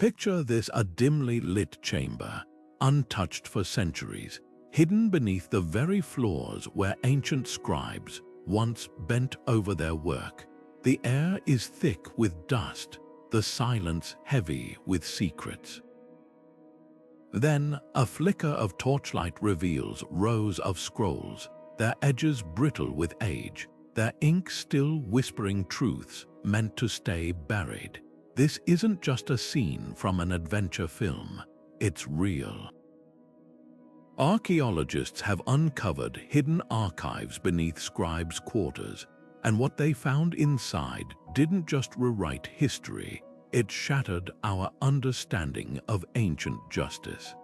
Picture this: a dimly lit chamber, untouched for centuries, hidden beneath the very floors where ancient scribes once bent over their work. The air is thick with dust, the silence heavy with secrets. Then a flicker of torchlight reveals rows of scrolls, their edges brittle with age, their ink still whispering truths meant to stay buried. This isn't just a scene from an adventure film, it's real. Archaeologists have uncovered hidden archives beneath scribes' quarters, and what they found inside didn't just rewrite history, it shattered our understanding of ancient justice.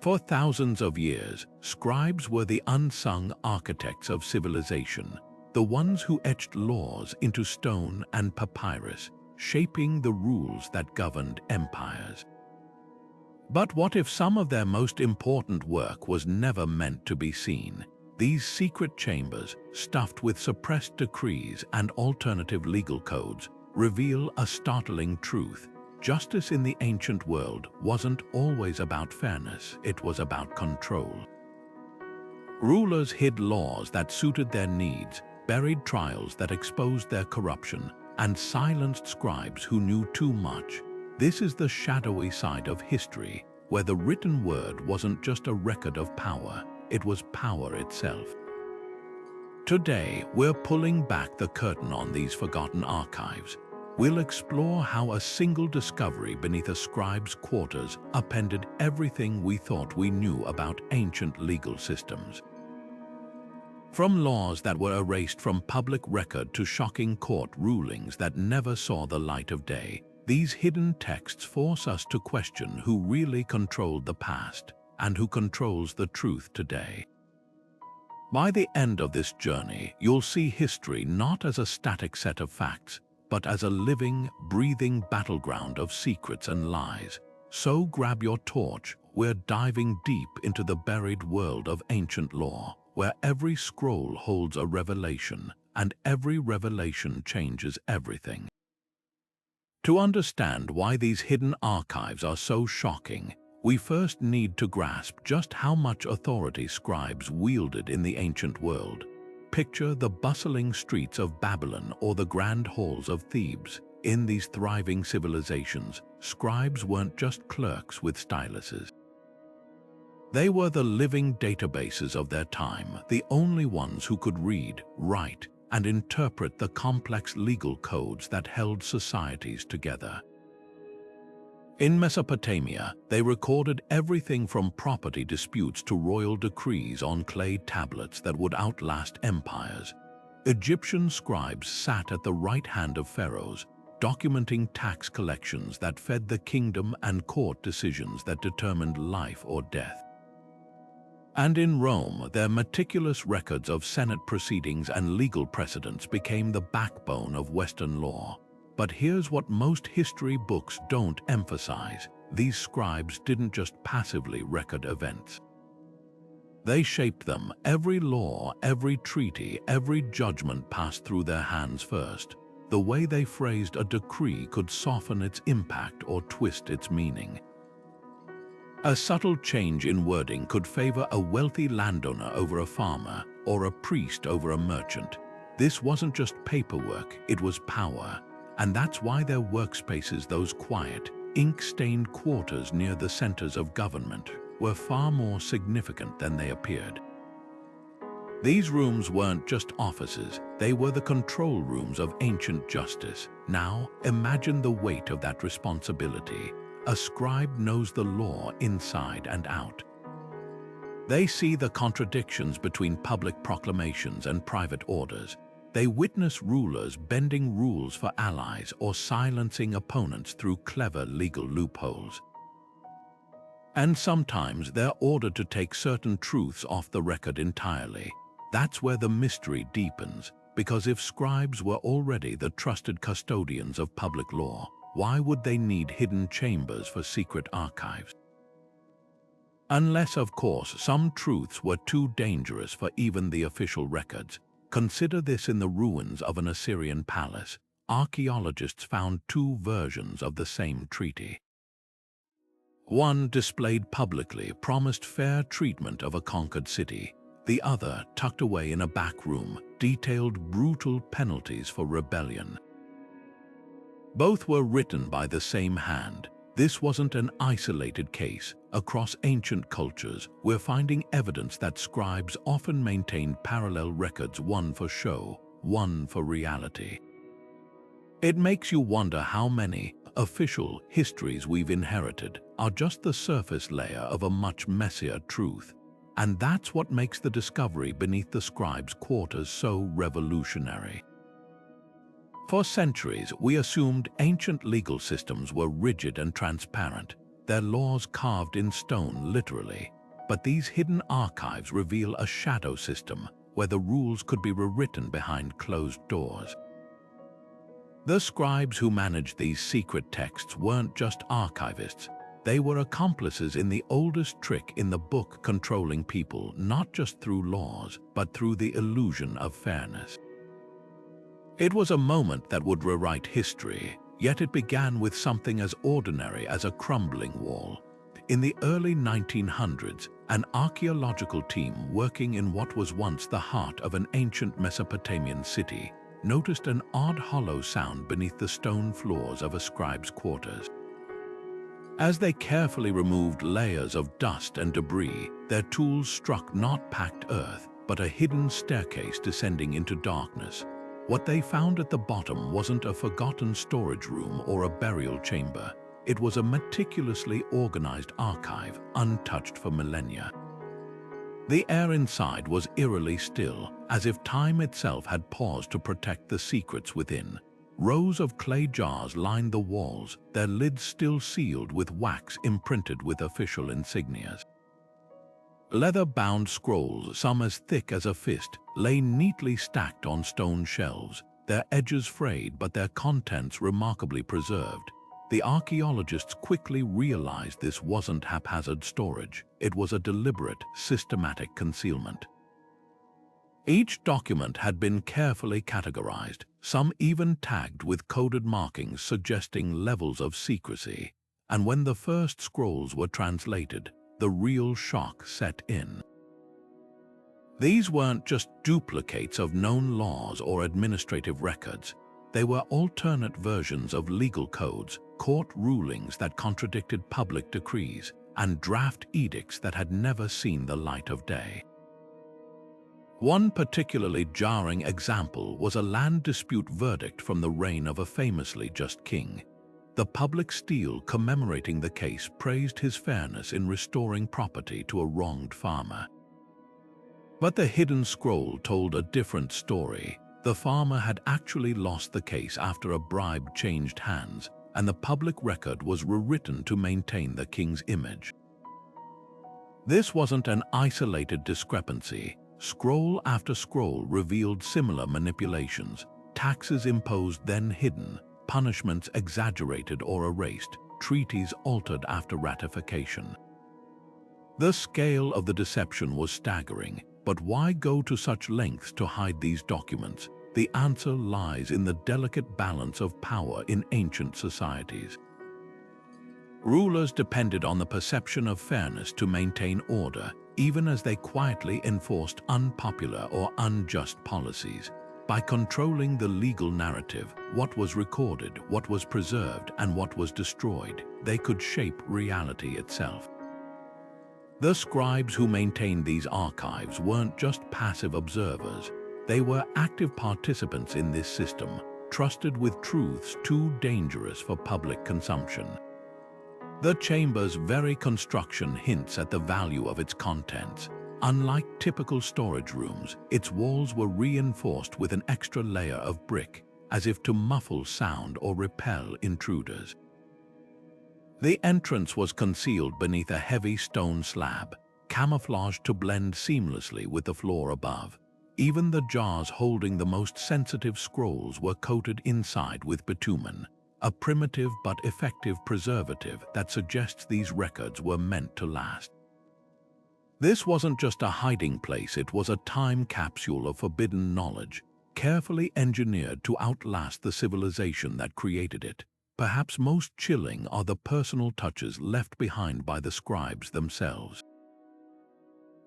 For thousands of years, scribes were the unsung architects of civilization, the ones who etched laws into stone and papyrus, shaping the rules that governed empires. But what if some of their most important work was never meant to be seen? These secret chambers, stuffed with suppressed decrees and alternative legal codes, reveal a startling truth. Justice in the ancient world wasn't always about fairness, it was about control. Rulers hid laws that suited their needs, buried trials that exposed their corruption, and silenced scribes who knew too much. This is the shadowy side of history, where the written word wasn't just a record of power, it was power itself. Today, we're pulling back the curtain on these forgotten archives. We'll explore how a single discovery beneath a scribe's quarters upended everything we thought we knew about ancient legal systems. From laws that were erased from public record to shocking court rulings that never saw the light of day, these hidden texts force us to question who really controlled the past and who controls the truth today. By the end of this journey, you'll see history not as a static set of facts, but as a living, breathing battleground of secrets and lies. So grab your torch, we're diving deep into the buried world of ancient law, where every scroll holds a revelation, and every revelation changes everything. To understand why these hidden archives are so shocking, we first need to grasp just how much authority scribes wielded in the ancient world. Picture the bustling streets of Babylon or the grand halls of Thebes. In these thriving civilizations, scribes weren't just clerks with styluses. They were the living databases of their time, the only ones who could read, write, and interpret the complex legal codes that held societies together. In Mesopotamia, they recorded everything from property disputes to royal decrees on clay tablets that would outlast empires. Egyptian scribes sat at the right hand of pharaohs, documenting tax collections that fed the kingdom and court decisions that determined life or death. And in Rome, their meticulous records of Senate proceedings and legal precedents became the backbone of Western law. But here's what most history books don't emphasize: these scribes didn't just passively record events. They shaped them. Every law, every treaty, every judgment passed through their hands first. The way they phrased a decree could soften its impact or twist its meaning. A subtle change in wording could favor a wealthy landowner over a farmer, or a priest over a merchant. This wasn't just paperwork, it was power. And that's why their workspaces, those quiet, ink-stained quarters near the centers of government, were far more significant than they appeared. These rooms weren't just offices, they were the control rooms of ancient justice. Now, imagine the weight of that responsibility. A scribe knows the law inside and out. They see the contradictions between public proclamations and private orders. They witness rulers bending rules for allies or silencing opponents through clever legal loopholes. And sometimes they're ordered to take certain truths off the record entirely. That's where the mystery deepens, because if scribes were already the trusted custodians of public law, why would they need hidden chambers for secret archives? Unless, of course, some truths were too dangerous for even the official records. Consider this: in the ruins of an Assyrian palace, archaeologists found two versions of the same treaty. One, displayed publicly, promised fair treatment of a conquered city. The other, tucked away in a back room, detailed brutal penalties for rebellion. Both were written by the same hand. This wasn't an isolated case. Across ancient cultures, we're finding evidence that scribes often maintained parallel records, one for show, one for reality. It makes you wonder how many official histories we've inherited are just the surface layer of a much messier truth. And that's what makes the discovery beneath the scribes' quarters so revolutionary. For centuries, we assumed ancient legal systems were rigid and transparent, their laws carved in stone, literally. But these hidden archives reveal a shadow system where the rules could be rewritten behind closed doors. The scribes who managed these secret texts weren't just archivists. They were accomplices in the oldest trick in the book, controlling people not just through laws, but through the illusion of fairness. It was a moment that would rewrite history, yet it began with something as ordinary as a crumbling wall. In the early 1900s, an archaeological team working in what was once the heart of an ancient Mesopotamian city noticed an odd hollow sound beneath the stone floors of a scribe's quarters. As they carefully removed layers of dust and debris, their tools struck not packed earth, but a hidden staircase descending into darkness. What they found at the bottom wasn't a forgotten storage room or a burial chamber. It was a meticulously organized archive, untouched for millennia. The air inside was eerily still, as if time itself had paused to protect the secrets within. Rows of clay jars lined the walls, their lids still sealed with wax imprinted with official insignias. Leather-bound scrolls, some as thick as a fist, lay neatly stacked on stone shelves, their edges frayed but their contents remarkably preserved. The archaeologists quickly realized this wasn't haphazard storage. It was a deliberate, systematic concealment. Each document had been carefully categorized, some even tagged with coded markings suggesting levels of secrecy. And when the first scrolls were translated, the real shock set in. These weren't just duplicates of known laws or administrative records. They were alternate versions of legal codes, court rulings that contradicted public decrees, and draft edicts that had never seen the light of day. One particularly jarring example was a land dispute verdict from the reign of a famously just king. The public stele commemorating the case praised his fairness in restoring property to a wronged farmer. But the hidden scroll told a different story. The farmer had actually lost the case after a bribe changed hands, and the public record was rewritten to maintain the king's image. This wasn't an isolated discrepancy. Scroll after scroll revealed similar manipulations, taxes imposed then hidden, punishments exaggerated or erased, treaties altered after ratification. The scale of the deception was staggering, but why go to such lengths to hide these documents? The answer lies in the delicate balance of power in ancient societies. Rulers depended on the perception of fairness to maintain order, even as they quietly enforced unpopular or unjust policies. By controlling the legal narrative, what was recorded, what was preserved, and what was destroyed, they could shape reality itself. The scribes who maintained these archives weren't just passive observers. They were active participants in this system, trusted with truths too dangerous for public consumption. The chamber's very construction hints at the value of its contents. Unlike typical storage rooms, its walls were reinforced with an extra layer of brick, as if to muffle sound or repel intruders. The entrance was concealed beneath a heavy stone slab, camouflaged to blend seamlessly with the floor above. Even the jars holding the most sensitive scrolls were coated inside with bitumen, a primitive but effective preservative that suggests these records were meant to last. This wasn't just a hiding place, it was a time capsule of forbidden knowledge. carefully engineered to outlast the civilization that created it. Perhaps most chilling are the personal touches left behind by the scribes themselves.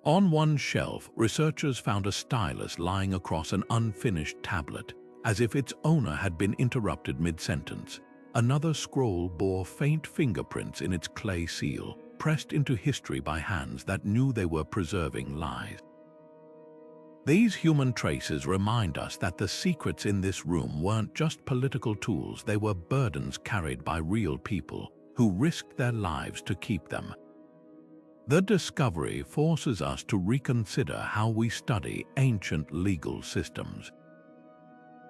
On one shelf, researchers found a stylus lying across an unfinished tablet, as if its owner had been interrupted mid-sentence. Another scroll bore faint fingerprints in its clay seal, pressed into history by hands that knew they were preserving lies. These human traces remind us that the secrets in this room weren't just political tools, they were burdens carried by real people who risked their lives to keep them. The discovery forces us to reconsider how we study ancient legal systems.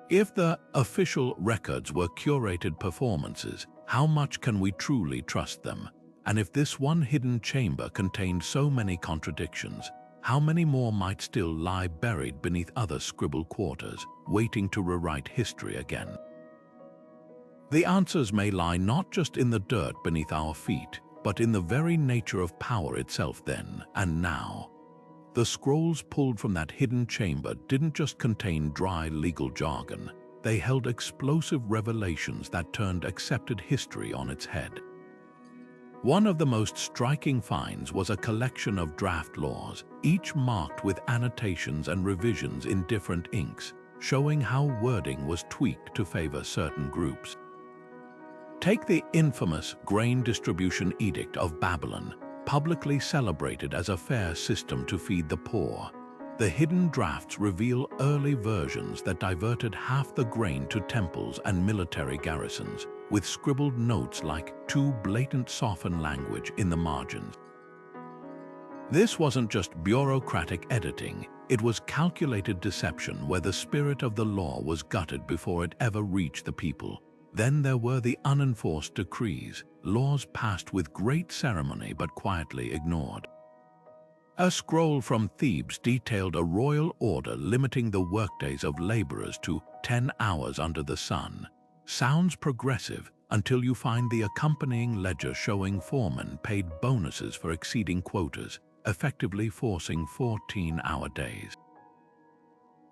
If the official records were curated performances, how much can we truly trust them? And if this one hidden chamber contained so many contradictions, how many more might still lie buried beneath other scribble quarters, waiting to rewrite history again? The answers may lie not just in the dirt beneath our feet, but in the very nature of power itself then and now. The scrolls pulled from that hidden chamber didn't just contain dry legal jargon, they held explosive revelations that turned accepted history on its head. One of the most striking finds was a collection of draft laws, each marked with annotations and revisions in different inks, showing how wording was tweaked to favor certain groups. Take the infamous Grain Distribution Edict of Babylon, publicly celebrated as a fair system to feed the poor. The hidden drafts reveal early versions that diverted half the grain to temples and military garrisons, with scribbled notes like "too blatant soften language" in the margins. This wasn't just bureaucratic editing, it was calculated deception where the spirit of the law was gutted before it ever reached the people. Then there were the unenforced decrees, laws passed with great ceremony but quietly ignored. A scroll from Thebes detailed a royal order limiting the workdays of laborers to 10 hours under the sun. Sounds progressive until you find the accompanying ledger showing foremen paid bonuses for exceeding quotas, effectively forcing 14-hour days.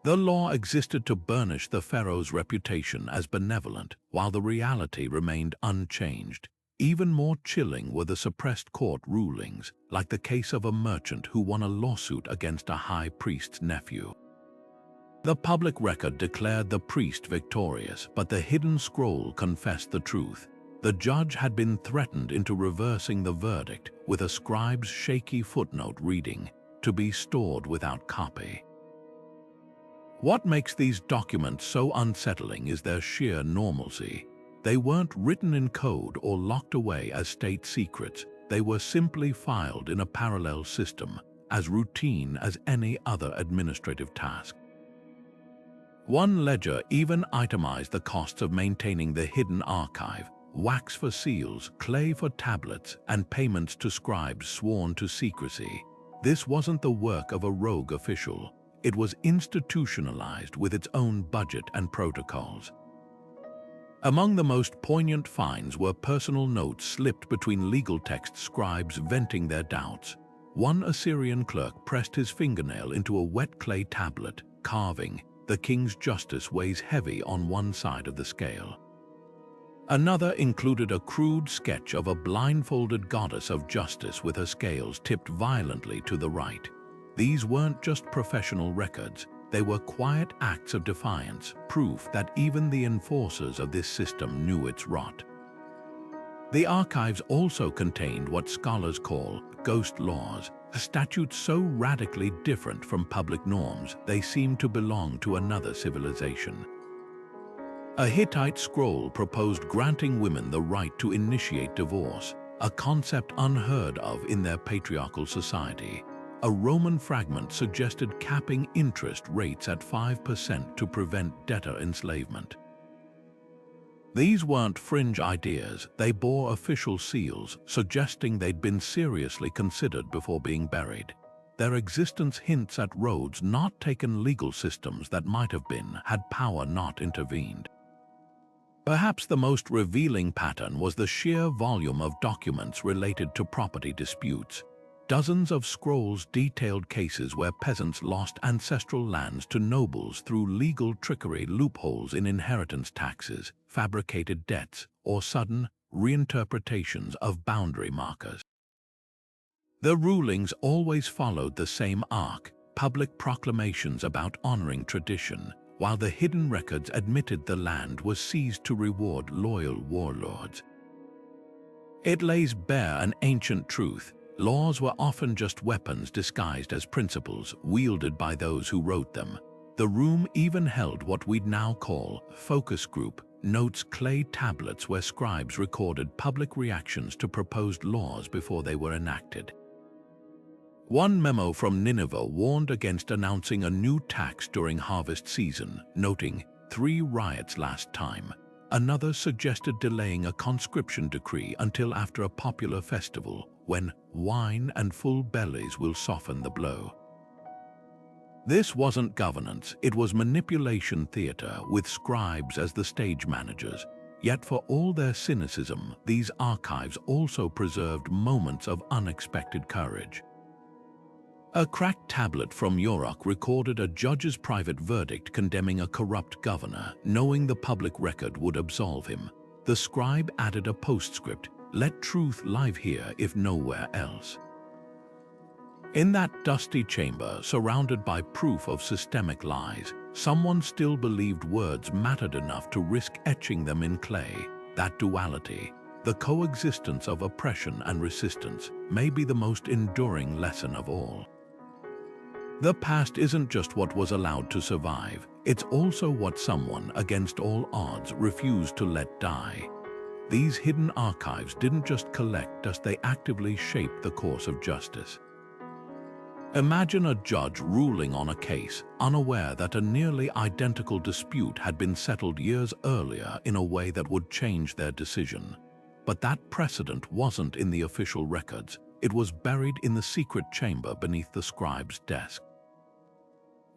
The law existed to burnish the pharaoh's reputation as benevolent, while the reality remained unchanged. Even more chilling were the suppressed court rulings, like the case of a merchant who won a lawsuit against a high priest's nephew. The public record declared the priest victorious, but the hidden scroll confessed the truth. The judge had been threatened into reversing the verdict, with a scribe's shaky footnote reading, "to be stored without copy." What makes these documents so unsettling is their sheer normalcy. They weren't written in code or locked away as state secrets, they were simply filed in a parallel system, as routine as any other administrative task. One ledger even itemized the costs of maintaining the hidden archive: wax for seals, clay for tablets, and payments to scribes sworn to secrecy. This wasn't the work of a rogue official. It was institutionalized with its own budget and protocols. Among the most poignant finds were personal notes slipped between legal text scribes venting their doubts. One Assyrian clerk pressed his fingernail into a wet clay tablet, carving, "The king's justice weighs heavy on one side of the scale." Another included a crude sketch of a blindfolded goddess of justice with her scales tipped violently to the right. These weren't just professional records, they were quiet acts of defiance, proof that even the enforcers of this system knew its rot. The archives also contained what scholars call ghost laws, statutes so radically different from public norms they seemed to belong to another civilization. A Hittite scroll proposed granting women the right to initiate divorce, a concept unheard of in their patriarchal society. A Roman fragment suggested capping interest rates at 5% to prevent debtor enslavement. These weren't fringe ideas, they bore official seals, suggesting they'd been seriously considered before being buried. Their existence hints at roads not taken, legal systems that might have been, had power not intervened. Perhaps the most revealing pattern was the sheer volume of documents related to property disputes. Dozens of scrolls detailed cases where peasants lost ancestral lands to nobles through legal trickery, loopholes in inheritance taxes, fabricated debts, or sudden reinterpretations of boundary markers. The rulings always followed the same arc: public proclamations about honoring tradition, while the hidden records admitted the land was seized to reward loyal warlords. It lays bare an ancient truth: laws were often just weapons disguised as principles wielded by those who wrote them. The room even held what we'd now call focus group notes, clay tablets where scribes recorded public reactions to proposed laws before they were enacted. One memo from Nineveh warned against announcing a new tax during harvest season, noting 3 riots last time. Another suggested delaying a conscription decree until after a popular festival, when wine and full bellies will soften the blow. This wasn't governance, it was manipulation theater, with scribes as the stage managers. Yet for all their cynicism, these archives also preserved moments of unexpected courage. A cracked tablet from Uruk recorded a judge's private verdict condemning a corrupt governor, knowing the public record would absolve him. The scribe added a postscript: "Let truth live here if nowhere else." In that dusty chamber, surrounded by proof of systemic lies, someone still believed words mattered enough to risk etching them in clay. That duality, the coexistence of oppression and resistance, may be the most enduring lesson of all. The past isn't just what was allowed to survive, it's also what someone, against all odds, refused to let die. These hidden archives didn't just collect dust, they actively shaped the course of justice. Imagine a judge ruling on a case, unaware that a nearly identical dispute had been settled years earlier in a way that would change their decision. But that precedent wasn't in the official records, it was buried in the secret chamber beneath the scribe's desk.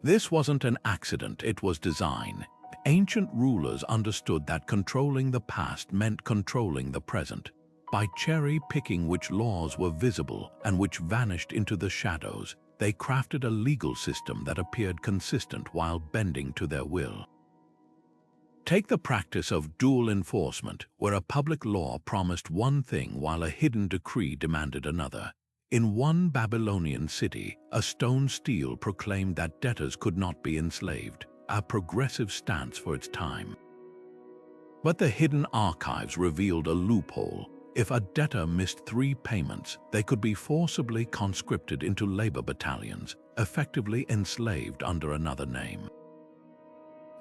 This wasn't an accident, it was design. Ancient rulers understood that controlling the past meant controlling the present. By cherry-picking which laws were visible and which vanished into the shadows, they crafted a legal system that appeared consistent while bending to their will. Take the practice of dual enforcement, where a public law promised one thing while a hidden decree demanded another. In one Babylonian city, a stone stele proclaimed that debtors could not be enslaved, a progressive stance for its time. But the hidden archives revealed a loophole. If a debtor missed 3 payments, they could be forcibly conscripted into labor battalions, effectively enslaved under another name.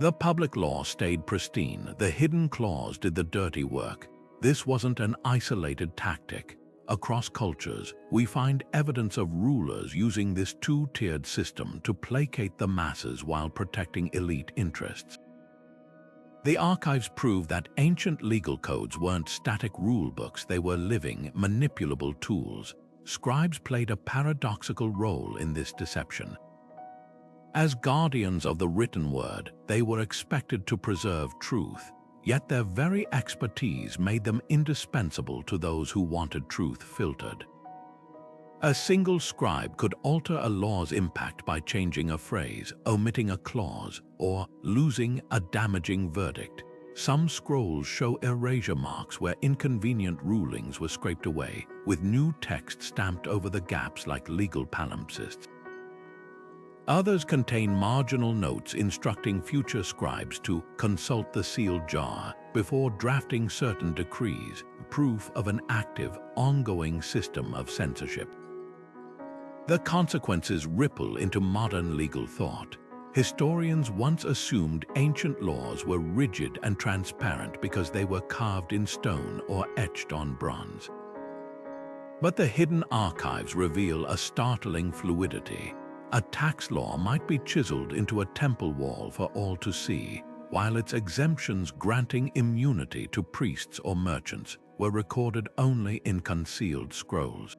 The public law stayed pristine, the hidden clause did the dirty work. This wasn't an isolated tactic. Across cultures, we find evidence of rulers using this 2-tiered system to placate the masses while protecting elite interests. The archives prove that ancient legal codes weren't static rulebooks, they were living, manipulable tools. Scribes played a paradoxical role in this deception. As guardians of the written word, they were expected to preserve truth, yet their very expertise made them indispensable to those who wanted truth filtered. A single scribe could alter a law's impact by changing a phrase, omitting a clause, or losing a damaging verdict. Some scrolls show erasure marks where inconvenient rulings were scraped away, with new text stamped over the gaps like legal palimpsests. Others contain marginal notes instructing future scribes to consult the sealed jar before drafting certain decrees, proof of an active, ongoing system of censorship. The consequences ripple into modern legal thought. Historians once assumed ancient laws were rigid and transparent because they were carved in stone or etched on bronze. But the hidden archives reveal a startling fluidity. A tax law might be chiseled into a temple wall for all to see, while its exemptions granting immunity to priests or merchants were recorded only in concealed scrolls.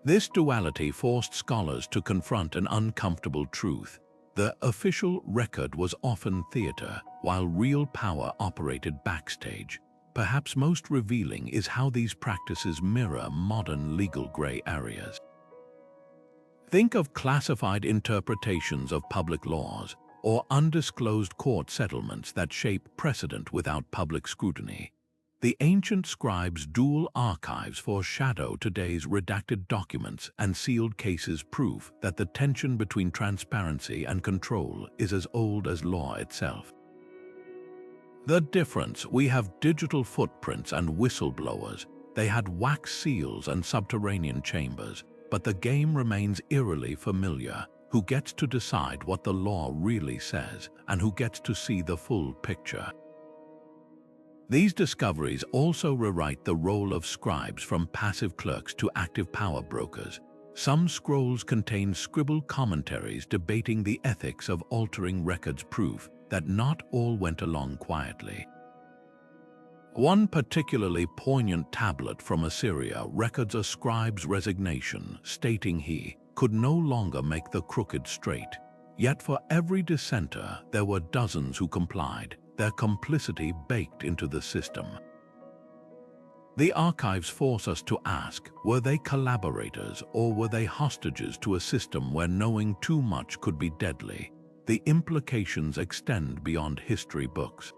This duality forced scholars to confront an uncomfortable truth. The official record was often theater, while real power operated backstage. Perhaps most revealing is how these practices mirror modern legal gray areas. Think of classified interpretations of public laws or undisclosed court settlements that shape precedent without public scrutiny. The ancient scribes' dual archives foreshadow today's redacted documents and sealed cases, proof that the tension between transparency and control is as old as law itself. The difference: we have digital footprints and whistleblowers. They had wax seals and subterranean chambers, but the game remains eerily familiar. Who gets to decide what the law really says, and who gets to see the full picture? These discoveries also rewrite the role of scribes from passive clerks to active power brokers. Some scrolls contain scribbled commentaries debating the ethics of altering records, proof that not all went along quietly. One particularly poignant tablet from Assyria records a scribe's resignation, stating he could no longer make the crooked straight. Yet for every dissenter, there were dozens who complied, their complicity baked into the system. The archives force us to ask, were they collaborators or were they hostages to a system where knowing too much could be deadly? The implications extend beyond history books.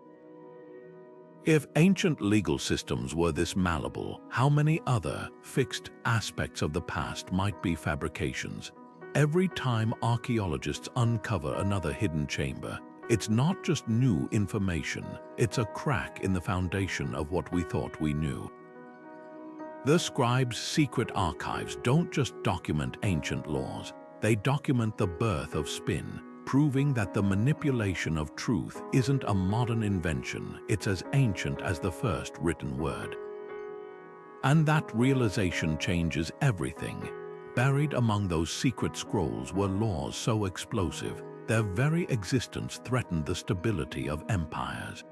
If ancient legal systems were this malleable, how many other fixed aspects of the past might be fabrications? Every time archaeologists uncover another hidden chamber, it's not just new information, it's a crack in the foundation of what we thought we knew. The scribes' secret archives don't just document ancient laws, they document the birth of spin, proving that the manipulation of truth isn't a modern invention, it's as ancient as the first written word. And that realization changes everything. Buried among those secret scrolls were laws so explosive, their very existence threatened the stability of empires.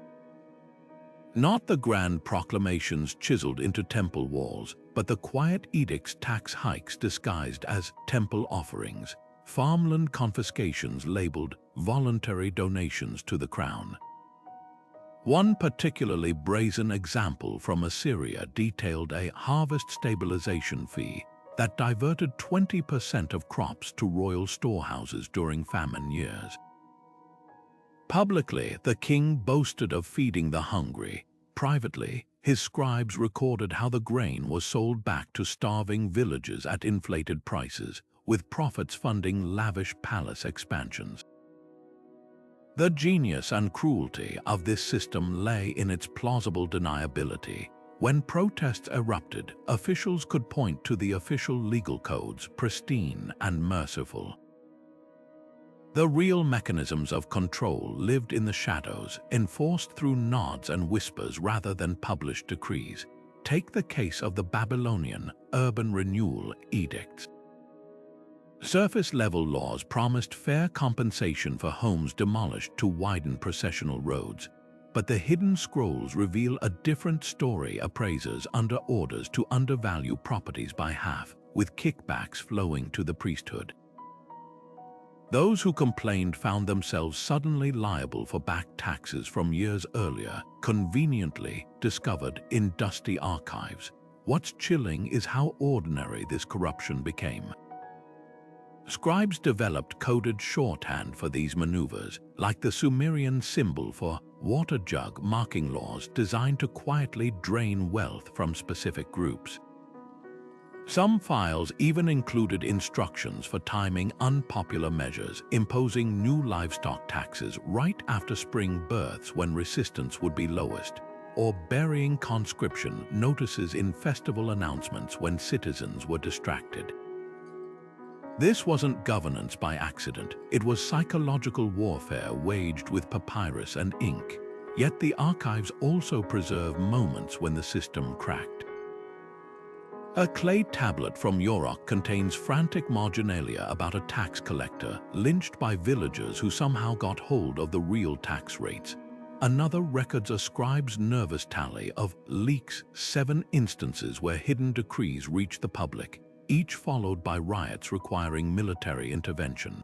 Not the grand proclamations chiseled into temple walls, but the quiet edicts, tax hikes disguised as temple offerings, farmland confiscations labeled voluntary donations to the crown. One particularly brazen example from Assyria detailed a harvest stabilization fee that diverted 20% of crops to royal storehouses during famine years. Publicly, the king boasted of feeding the hungry. Privately, his scribes recorded how the grain was sold back to starving villagers at inflated prices, with profits funding lavish palace expansions. The genius and cruelty of this system lay in its plausible deniability. When protests erupted, officials could point to the official legal codes, pristine and merciful. The real mechanisms of control lived in the shadows, enforced through nods and whispers rather than published decrees. Take the case of the Babylonian urban renewal edicts. Surface-level laws promised fair compensation for homes demolished to widen processional roads, but the hidden scrolls reveal a different story: appraisers under orders to undervalue properties by half, with kickbacks flowing to the priesthood. Those who complained found themselves suddenly liable for back taxes from years earlier, conveniently discovered in dusty archives. What's chilling is how ordinary this corruption became. Scribes developed coded shorthand for these maneuvers, like the Sumerian symbol for water jug, marking laws designed to quietly drain wealth from specific groups. Some files even included instructions for timing unpopular measures, imposing new livestock taxes right after spring births when resistance would be lowest, or burying conscription notices in festival announcements when citizens were distracted. This wasn't governance by accident, it was psychological warfare waged with papyrus and ink. Yet the archives also preserve moments when the system cracked. A clay tablet from Uruk contains frantic marginalia about a tax collector lynched by villagers who somehow got hold of the real tax rates. Another records a scribe's nervous tally of leaks, 7 instances where hidden decrees reached the public, each followed by riots requiring military intervention.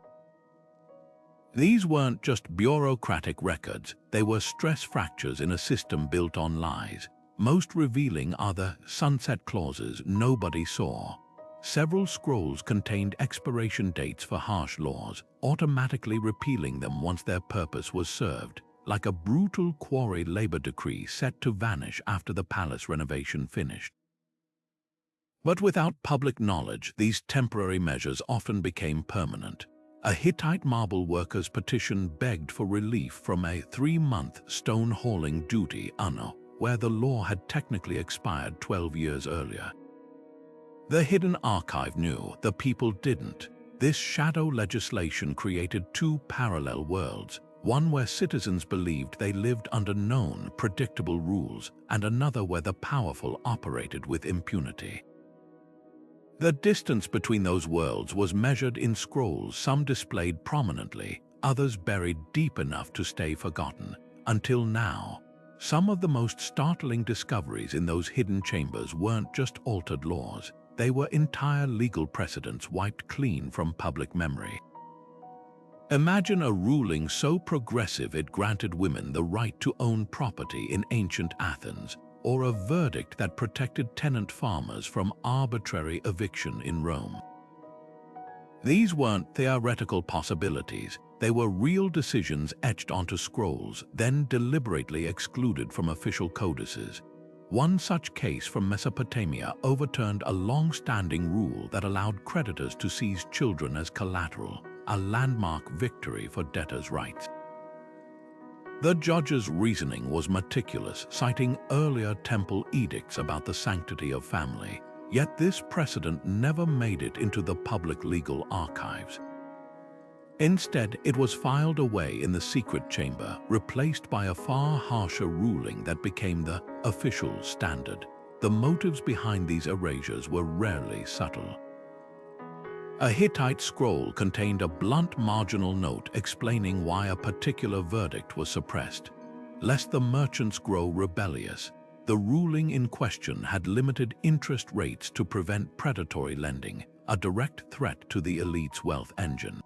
These weren't just bureaucratic records, they were stress fractures in a system built on lies. Most revealing are the sunset clauses nobody saw. Several scrolls contained expiration dates for harsh laws, automatically repealing them once their purpose was served, like a brutal quarry labor decree set to vanish after the palace renovation finished. But without public knowledge, these temporary measures often became permanent. A Hittite marble workers' petition begged for relief from a 3-month stone-hauling duty, where the law had technically expired 12 years earlier. The hidden archive knew, the people didn't. This shadow legislation created two parallel worlds, one where citizens believed they lived under known, predictable rules, and another where the powerful operated with impunity. The distance between those worlds was measured in scrolls, some displayed prominently, others buried deep enough to stay forgotten. Until now, some of the most startling discoveries in those hidden chambers weren't just altered laws. They were entire legal precedents wiped clean from public memory. Imagine a ruling so progressive it granted women the right to own property in ancient Athens, or a verdict that protected tenant farmers from arbitrary eviction in Rome. These weren't theoretical possibilities. They were real decisions etched onto scrolls, then deliberately excluded from official codices. One such case from Mesopotamia overturned a long-standing rule that allowed creditors to seize children as collateral, a landmark victory for debtors' rights. The judge's reasoning was meticulous, citing earlier temple edicts about the sanctity of family, yet this precedent never made it into the public legal archives. Instead, it was filed away in the secret chamber, replaced by a far harsher ruling that became the official standard. The motives behind these erasures were rarely subtle. A Hittite scroll contained a blunt marginal note explaining why a particular verdict was suppressed. Lest the merchants grow rebellious, the ruling in question had limited interest rates to prevent predatory lending, a direct threat to the elite's wealth engine.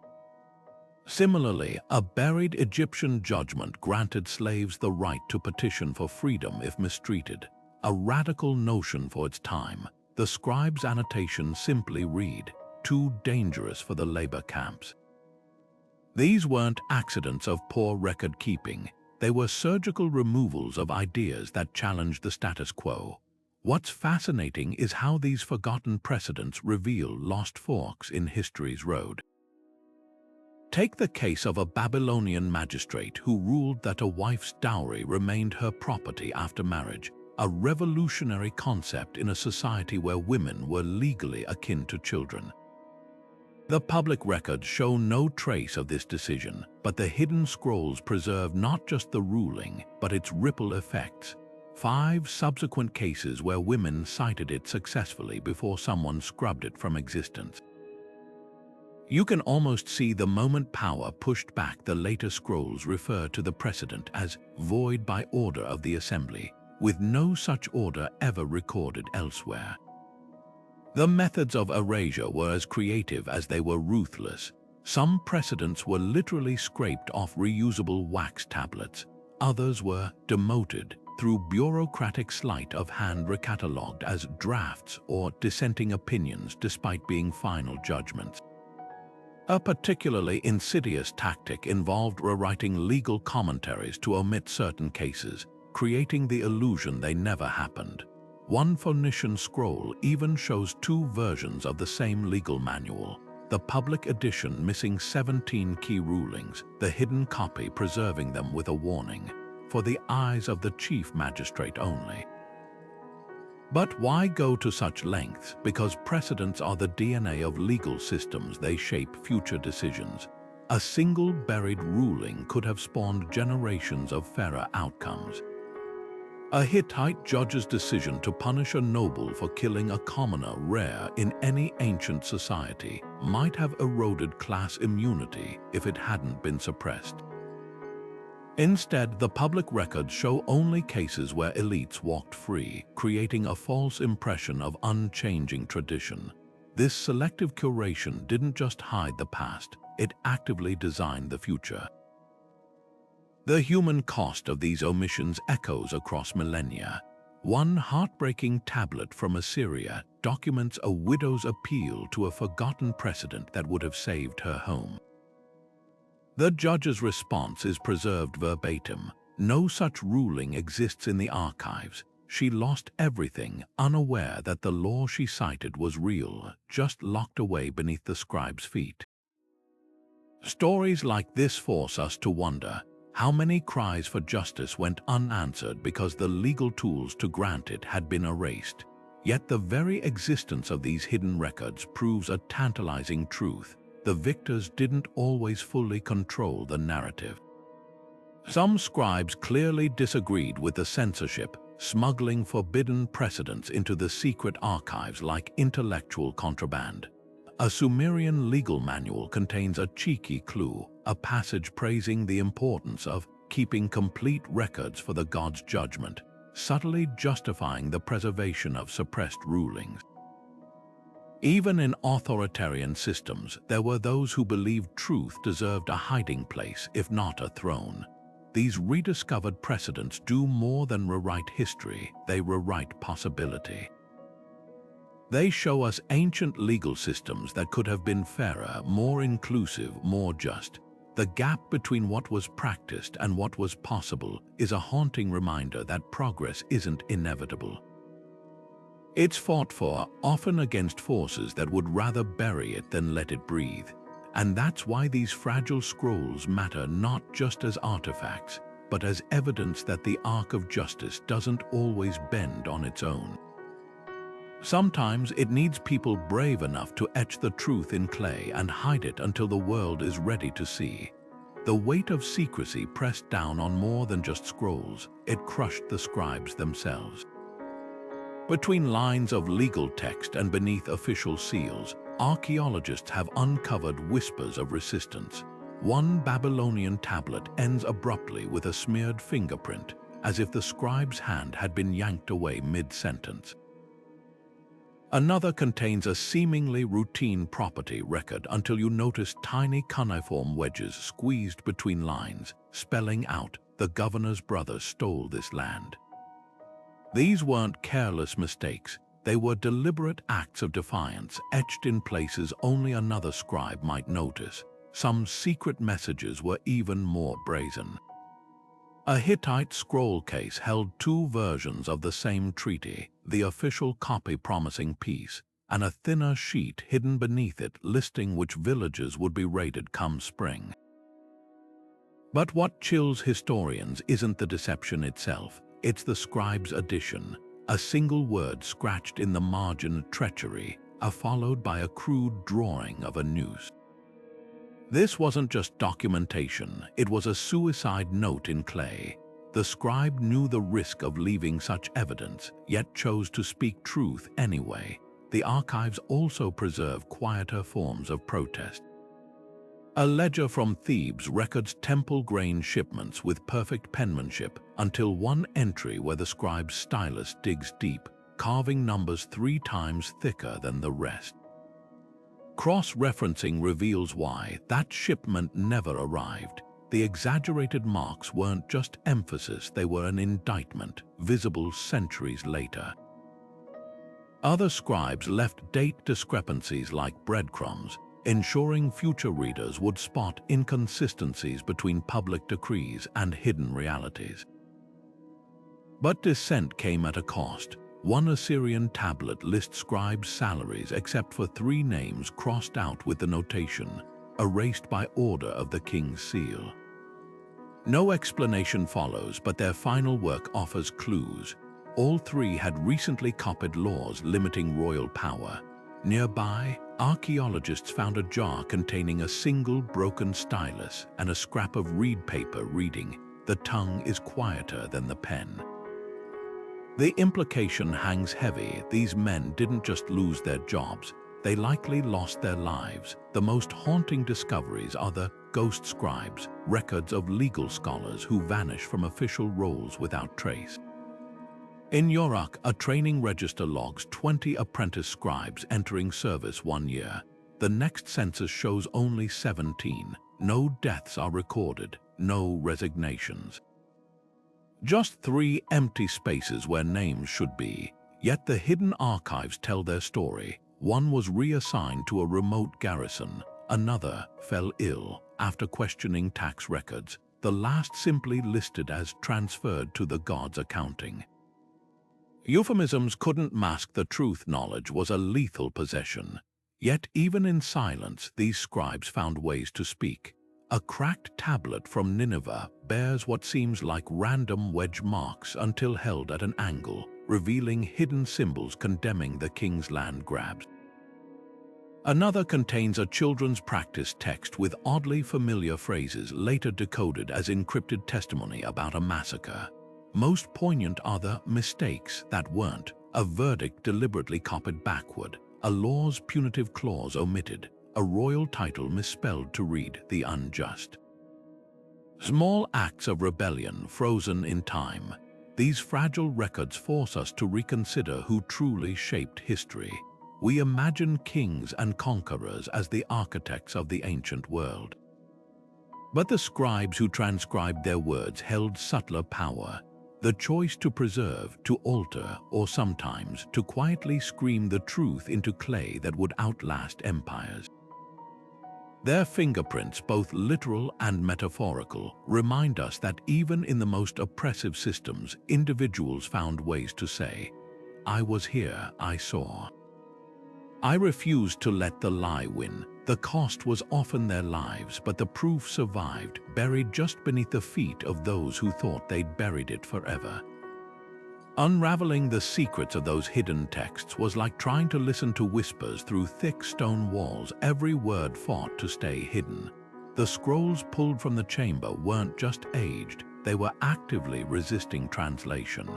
Similarly, a buried Egyptian judgment granted slaves the right to petition for freedom if mistreated, a radical notion for its time. The scribe's annotation simply read, "Too dangerous for the labor camps." These weren't accidents of poor record-keeping. They were surgical removals of ideas that challenged the status quo. What's fascinating is how these forgotten precedents reveal lost forks in history's road. Take the case of a Babylonian magistrate who ruled that a wife's dowry remained her property after marriage, a revolutionary concept in a society where women were legally akin to children. The public records show no trace of this decision, but the hidden scrolls preserve not just the ruling, but its ripple effects. 5 subsequent cases where women cited it successfully before someone scrubbed it from existence. You can almost see the moment power pushed back. The later scrolls refer to the precedent as void by order of the assembly, with no such order ever recorded elsewhere. The methods of erasure were as creative as they were ruthless. Some precedents were literally scraped off reusable wax tablets. Others were demoted through bureaucratic sleight of hand, recatalogued as drafts or dissenting opinions despite being final judgments. A particularly insidious tactic involved rewriting legal commentaries to omit certain cases, creating the illusion they never happened. One Phoenician scroll even shows 2 versions of the same legal manual, the public edition missing 17 key rulings, the hidden copy preserving them with a warning, for the eyes of the chief magistrate only. But why go to such lengths? Because precedents are the DNA of legal systems. They shape future decisions. A single buried ruling could have spawned generations of fairer outcomes. A Hittite judge's decision to punish a noble for killing a commoner, rare in any ancient society, might have eroded class immunity if it hadn't been suppressed. Instead, the public records show only cases where elites walked free, creating a false impression of unchanging tradition. This selective curation didn't just hide the past, it actively designed the future. The human cost of these omissions echoes across millennia. One heartbreaking tablet from Assyria documents a widow's appeal to a forgotten precedent that would have saved her home. The judge's response is preserved verbatim. No such ruling exists in the archives. She lost everything, unaware that the law she cited was real, just locked away beneath the scribe's feet. Stories like this force us to wonder how many cries for justice went unanswered because the legal tools to grant it had been erased. Yet the very existence of these hidden records proves a tantalizing truth. The victors didn't always fully control the narrative. Some scribes clearly disagreed with the censorship, smuggling forbidden precedents into the secret archives like intellectual contraband. A Sumerian legal manual contains a cheeky clue, a passage praising the importance of keeping complete records for the god's judgment, subtly justifying the preservation of suppressed rulings. Even in authoritarian systems, there were those who believed truth deserved a hiding place, if not a throne. These rediscovered precedents do more than rewrite history, they rewrite possibility. They show us ancient legal systems that could have been fairer, more inclusive, more just. The gap between what was practiced and what was possible is a haunting reminder that progress isn't inevitable. It's fought for, often against forces that would rather bury it than let it breathe. And that's why these fragile scrolls matter not just as artifacts, but as evidence that the arc of justice doesn't always bend on its own. Sometimes it needs people brave enough to etch the truth in clay and hide it until the world is ready to see. The weight of secrecy pressed down on more than just scrolls. It crushed the scribes themselves. Between lines of legal text and beneath official seals, archaeologists have uncovered whispers of resistance. One Babylonian tablet ends abruptly with a smeared fingerprint, as if the scribe's hand had been yanked away mid-sentence. Another contains a seemingly routine property record until you notice tiny cuneiform wedges squeezed between lines, spelling out, "The governor's brother stole this land." These weren't careless mistakes. They were deliberate acts of defiance, etched in places only another scribe might notice. Some secret messages were even more brazen. A Hittite scroll case held two versions of the same treaty, the official copy promising peace, and a thinner sheet hidden beneath it listing which villages would be raided come spring. But what chills historians isn't the deception itself, it's the scribe's addition. A single word scratched in the margin, treachery, followed by a crude drawing of a noose. This wasn't just documentation, it was a suicide note in clay. The scribe knew the risk of leaving such evidence, yet chose to speak truth anyway. The archives also preserve quieter forms of protest. A ledger from Thebes records temple grain shipments with perfect penmanship until one entry where the scribe's stylus digs deep, carving numbers 3 times thicker than the rest. Cross-referencing reveals why that shipment never arrived. The exaggerated marks weren't just emphasis, they were an indictment, visible centuries later. Other scribes left date discrepancies like breadcrumbs, ensuring future readers would spot inconsistencies between public decrees and hidden realities. But dissent came at a cost. One Assyrian tablet lists scribes' salaries except for 3 names crossed out with the notation, "Erased by order of the king's seal." No explanation follows, but their final work offers clues. All 3 had recently copied laws limiting royal power. Nearby, archaeologists found a jar containing a single broken stylus and a scrap of reed paper reading, "The tongue is quieter than the pen." The implication hangs heavy. These men didn't just lose their jobs, they likely lost their lives. The most haunting discoveries are the ghost scribes, records of legal scholars who vanish from official roles without trace. In Unearthed, a training register logs 20 apprentice scribes entering service one year. The next census shows only 17. No deaths are recorded, no resignations. Just 3 empty spaces where names should be, yet the hidden archives tell their story. One was reassigned to a remote garrison, another fell ill after questioning tax records, the last simply listed as transferred to the gods' accounting. Euphemisms couldn't mask the truth. Knowledge was a lethal possession. Yet even in silence, these scribes found ways to speak. A cracked tablet from Nineveh bears what seems like random wedge marks until held at an angle, revealing hidden symbols condemning the king's land grabs. Another contains a children's practice text with oddly familiar phrases later decoded as encrypted testimony about a massacre. Most poignant are the mistakes that weren't, a verdict deliberately copied backward, a law's punitive clause omitted, a royal title misspelled to read the unjust. Small acts of rebellion frozen in time. These fragile records force us to reconsider who truly shaped history. We imagine kings and conquerors as the architects of the ancient world. But the scribes who transcribed their words held subtler power. The choice to preserve, to alter, or sometimes to quietly scream the truth into clay that would outlast empires. Their fingerprints, both literal and metaphorical, remind us that even in the most oppressive systems, individuals found ways to say, "I was here, I saw." I refused to let the lie win. The cost was often their lives, but the proof survived, buried just beneath the feet of those who thought they'd buried it forever. Unraveling the secrets of those hidden texts was like trying to listen to whispers through thick stone walls, every word fought to stay hidden. The scrolls pulled from the chamber weren't just aged, they were actively resisting translation.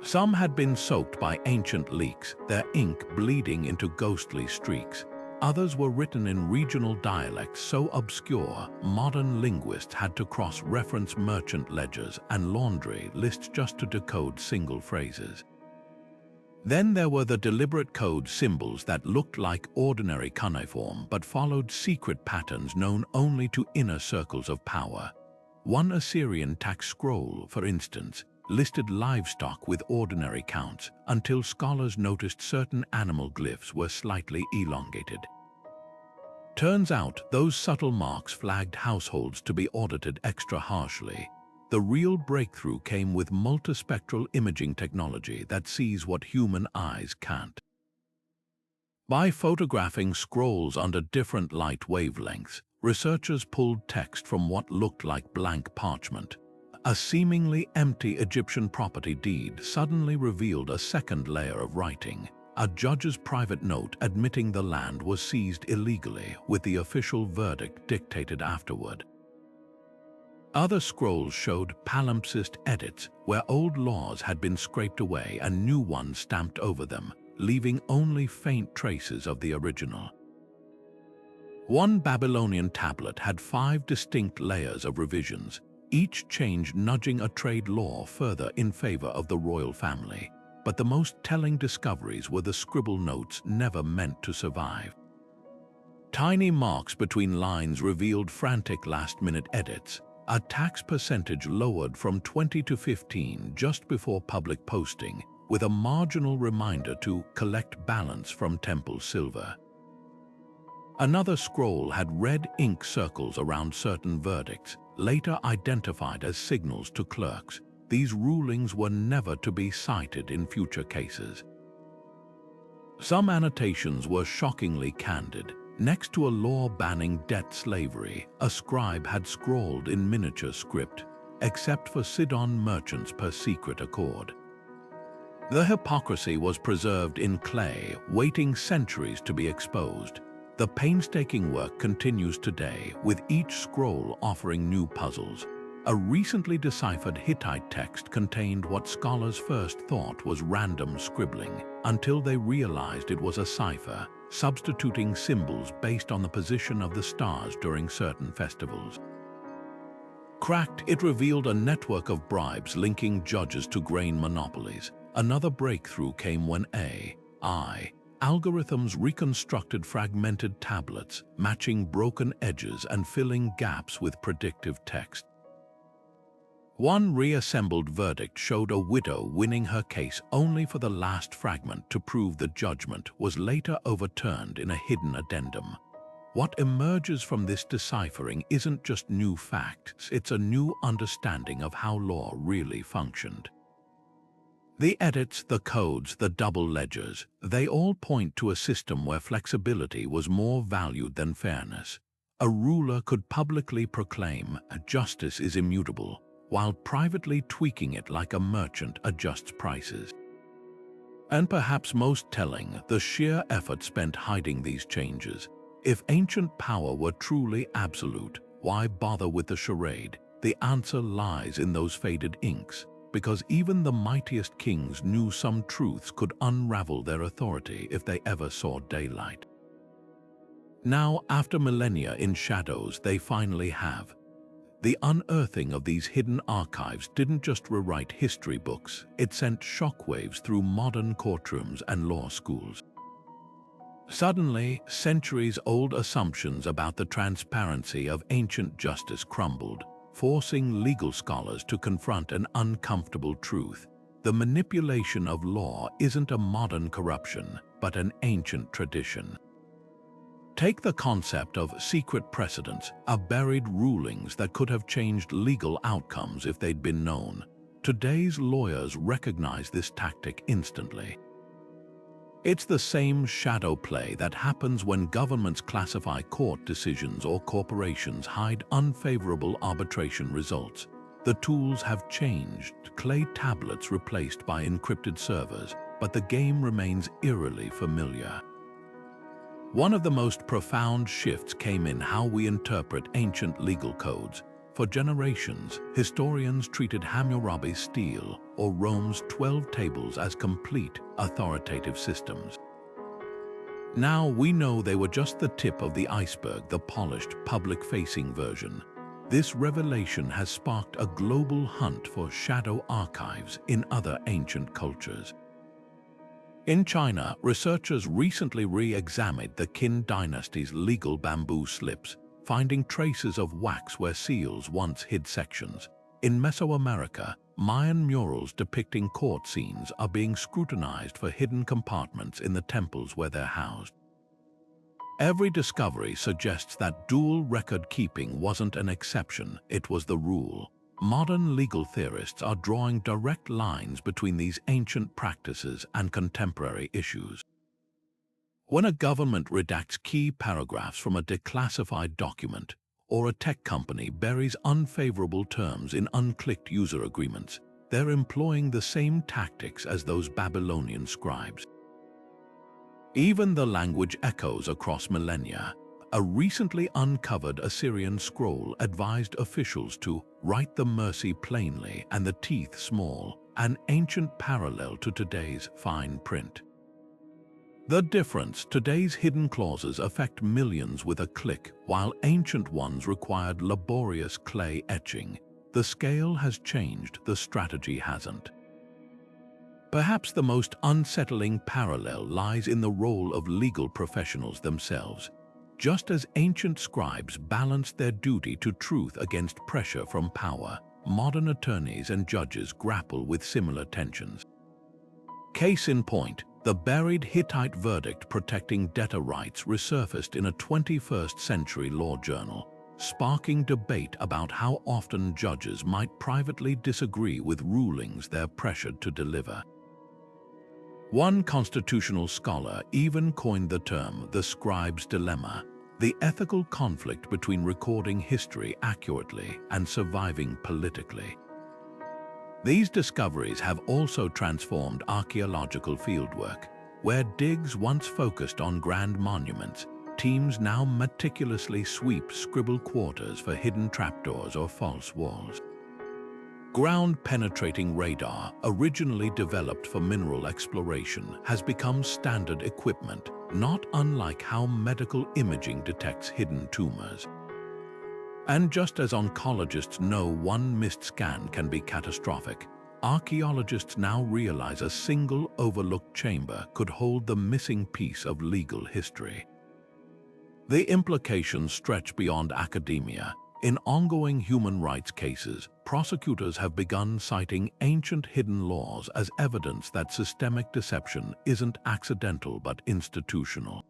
Some had been soaked by ancient leaks, their ink bleeding into ghostly streaks. Others were written in regional dialects so obscure, modern linguists had to cross-reference merchant ledgers and laundry lists just to decode single phrases. Then there were the deliberate code symbols that looked like ordinary cuneiform but followed secret patterns known only to inner circles of power. One Assyrian tax scroll, for instance, listed livestock with ordinary counts until scholars noticed certain animal glyphs were slightly elongated. Turns out those subtle marks flagged households to be audited extra harshly. The real breakthrough came with multispectral imaging technology that sees what human eyes can't. By photographing scrolls under different light wavelengths, researchers pulled text from what looked like blank parchment. A seemingly empty Egyptian property deed suddenly revealed a second layer of writing, a judge's private note admitting the land was seized illegally, with the official verdict dictated afterward. Other scrolls showed palimpsest edits, where old laws had been scraped away and new ones stamped over them, leaving only faint traces of the original. One Babylonian tablet had 5 distinct layers of revisions, each change nudging a trade law further in favor of the royal family. But the most telling discoveries were the scribble notes never meant to survive. Tiny marks between lines revealed frantic last-minute edits, a tax percentage lowered from 20 to 15 just before public posting, with a marginal reminder to collect balance from temple silver. Another scroll had red ink circles around certain verdicts, later identified as signals to clerks. These rulings were never to be cited in future cases. Some annotations were shockingly candid. Next to a law banning debt slavery, a scribe had scrawled in miniature script, "Except for Sidon merchants per secret accord." The hypocrisy was preserved in clay, waiting centuries to be exposed. The painstaking work continues today, with each scroll offering new puzzles. A recently deciphered Hittite text contained what scholars first thought was random scribbling, until they realized it was a cipher, substituting symbols based on the position of the stars during certain festivals. Cracked, it revealed a network of bribes linking judges to grain monopolies. Another breakthrough came when AI algorithms reconstructed fragmented tablets, matching broken edges and filling gaps with predictive text. One reassembled verdict showed a widow winning her case only for the last fragment to prove the judgment was later overturned in a hidden addendum. What emerges from this deciphering isn't just new facts, it's a new understanding of how law really functioned. The edicts, the codes, the double ledgers, they all point to a system where flexibility was more valued than fairness. A ruler could publicly proclaim justice is immutable, while privately tweaking it like a merchant adjusts prices. And perhaps most telling, the sheer effort spent hiding these changes. If ancient power were truly absolute, why bother with the charade? The answer lies in those faded inks, because even the mightiest kings knew some truths could unravel their authority if they ever saw daylight. Now, after millennia in shadows, they finally have. The unearthing of these hidden archives didn't just rewrite history books, it sent shockwaves through modern courtrooms and law schools. Suddenly, centuries-old assumptions about the transparency of ancient justice crumbled, forcing legal scholars to confront an uncomfortable truth. The manipulation of law isn't a modern corruption, but an ancient tradition. Take the concept of secret precedents, buried rulings that could have changed legal outcomes if they'd been known. Today's lawyers recognize this tactic instantly. It's the same shadow play that happens when governments classify court decisions or corporations hide unfavorable arbitration results. The tools have changed, clay tablets replaced by encrypted servers, but the game remains eerily familiar. One of the most profound shifts came in how we interpret ancient legal codes. For generations, historians treated Hammurabi's stele or Rome's 12 tables as complete, authoritative systems. Now we know they were just the tip of the iceberg, the polished, public-facing version. This revelation has sparked a global hunt for shadow archives in other ancient cultures. In China, researchers recently re-examined the Qin dynasty's legal bamboo slips, finding traces of wax where seals once hid sections. In Mesoamerica, Mayan murals depicting court scenes are being scrutinized for hidden compartments in the temples where they're housed. Every discovery suggests that dual record-keeping wasn't an exception, it was the rule. Modern legal theorists are drawing direct lines between these ancient practices and contemporary issues. When a government redacts key paragraphs from a declassified document, or a tech company buries unfavorable terms in unclicked user agreements, they're employing the same tactics as those Babylonian scribes. Even the language echoes across millennia. A recently uncovered Assyrian scroll advised officials to write the mercy plainly and the teeth small, an ancient parallel to today's fine print. The difference: today's hidden clauses affect millions with a click, while ancient ones required laborious clay etching. The scale has changed, the strategy hasn't. Perhaps the most unsettling parallel lies in the role of legal professionals themselves. Just as ancient scribes balanced their duty to truth against pressure from power, modern attorneys and judges grapple with similar tensions. Case in point, the buried Hittite verdict protecting debtor rights resurfaced in a 21st century law journal, sparking debate about how often judges might privately disagree with rulings they're pressured to deliver. One constitutional scholar even coined the term the scribe's dilemma, the ethical conflict between recording history accurately and surviving politically. These discoveries have also transformed archaeological fieldwork. Where digs once focused on grand monuments, teams now meticulously sweep scribble quarters for hidden trapdoors or false walls. Ground-penetrating radar, originally developed for mineral exploration, has become standard equipment, not unlike how medical imaging detects hidden tumors. And just as oncologists know one missed scan can be catastrophic, archaeologists now realize a single overlooked chamber could hold the missing piece of legal history. The implications stretch beyond academia. In ongoing human rights cases, prosecutors have begun citing ancient hidden laws as evidence that systemic deception isn't accidental but institutional.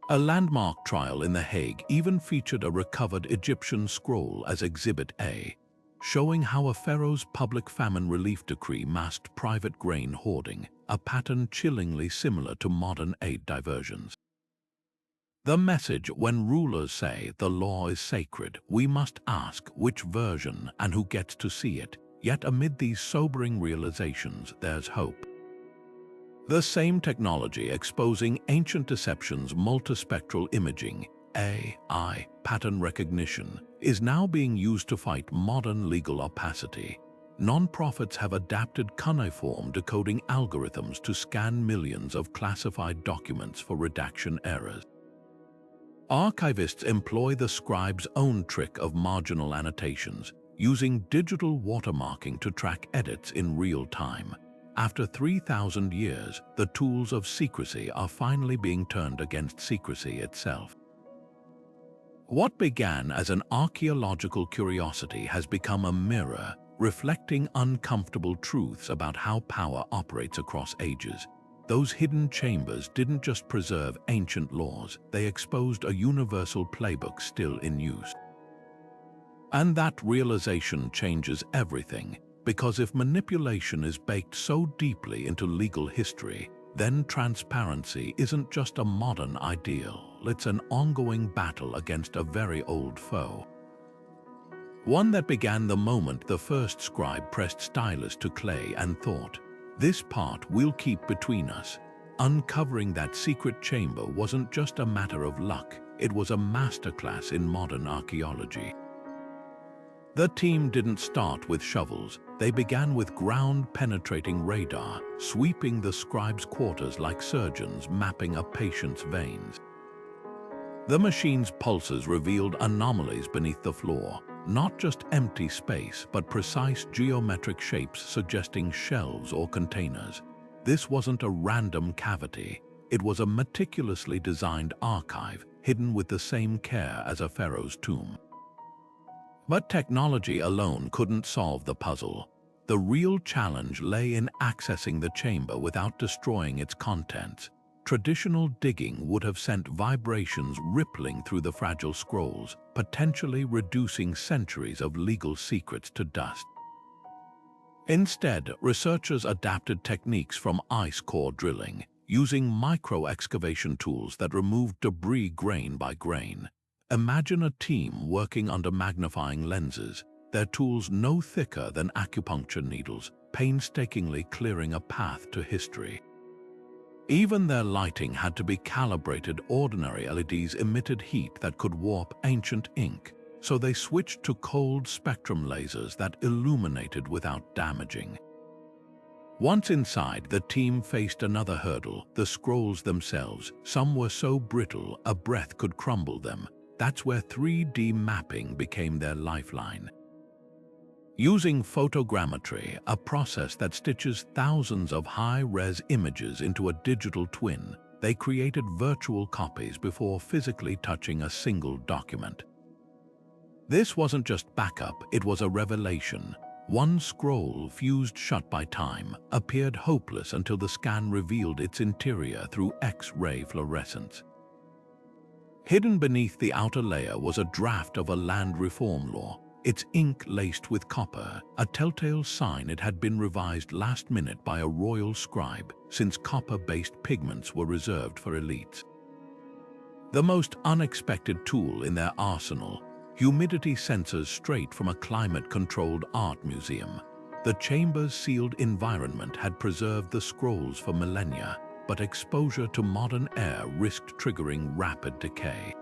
A landmark trial in The Hague even featured a recovered Egyptian scroll as Exhibit A, showing how a pharaoh's public famine relief decree masked private grain hoarding, a pattern chillingly similar to modern aid diversions. The message: when rulers say the law is sacred, we must ask which version and who gets to see it. Yet amid these sobering realizations, there's hope. The same technology exposing ancient deceptions, multispectral imaging, AI, pattern recognition, is now being used to fight modern legal opacity. Non-profits have adapted cuneiform decoding algorithms to scan millions of classified documents for redaction errors. Archivists employ the scribe's own trick of marginal annotations, using digital watermarking to track edits in real time. After 3,000 years, the tools of secrecy are finally being turned against secrecy itself. What began as an archaeological curiosity has become a mirror, reflecting uncomfortable truths about how power operates across ages. Those hidden chambers didn't just preserve ancient laws, they exposed a universal playbook still in use. And that realization changes everything, because if manipulation is baked so deeply into legal history, then transparency isn't just a modern ideal, it's an ongoing battle against a very old foe. One that began the moment the first scribe pressed stylus to clay and thought, "This part we'll keep between us." Uncovering that secret chamber wasn't just a matter of luck, it was a masterclass in modern archaeology. The team didn't start with shovels, they began with ground-penetrating radar, sweeping the scribe's quarters like surgeons mapping a patient's veins. The machine's pulses revealed anomalies beneath the floor, not just empty space, but precise geometric shapes suggesting shelves or containers. This wasn't a random cavity, it was a meticulously designed archive, hidden with the same care as a pharaoh's tomb. But technology alone couldn't solve the puzzle. The real challenge lay in accessing the chamber without destroying its contents. Traditional digging would have sent vibrations rippling through the fragile scrolls, potentially reducing centuries of legal secrets to dust. Instead, researchers adapted techniques from ice core drilling, using micro-excavation tools that removed debris grain by grain. Imagine a team working under magnifying lenses, their tools no thicker than acupuncture needles, painstakingly clearing a path to history. Even their lighting had to be calibrated. Ordinary LEDs emitted heat that could warp ancient ink, so they switched to cold spectrum lasers that illuminated without damaging. Once inside, the team faced another hurdle: the scrolls themselves. Some were so brittle a breath could crumble them. That's where 3D mapping became their lifeline. Using photogrammetry, a process that stitches thousands of high-res images into a digital twin, they created virtual copies before physically touching a single document. This wasn't just backup, it was a revelation. One scroll, fused shut by time, appeared hopeless until the scan revealed its interior through X-ray fluorescence. Hidden beneath the outer layer was a draft of a land reform law, its ink laced with copper, a telltale sign it had been revised last minute by a royal scribe, since copper-based pigments were reserved for elites. The most unexpected tool in their arsenal: humidity sensors straight from a climate-controlled art museum. The chamber's sealed environment had preserved the scrolls for millennia, but exposure to modern air risked triggering rapid decay.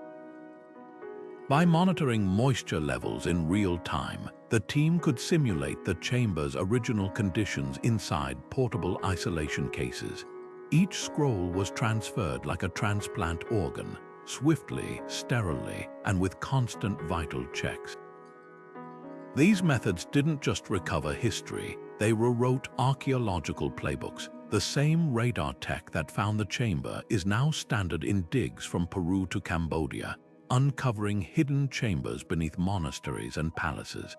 By monitoring moisture levels in real time, the team could simulate the chamber's original conditions inside portable isolation cases. Each scroll was transferred like a transplant organ, swiftly, sterilely, and with constant vital checks. These methods didn't just recover history, they rewrote archaeological playbooks. The same radar tech that found the chamber is now standard in digs from Peru to Cambodia, uncovering hidden chambers beneath monasteries and palaces.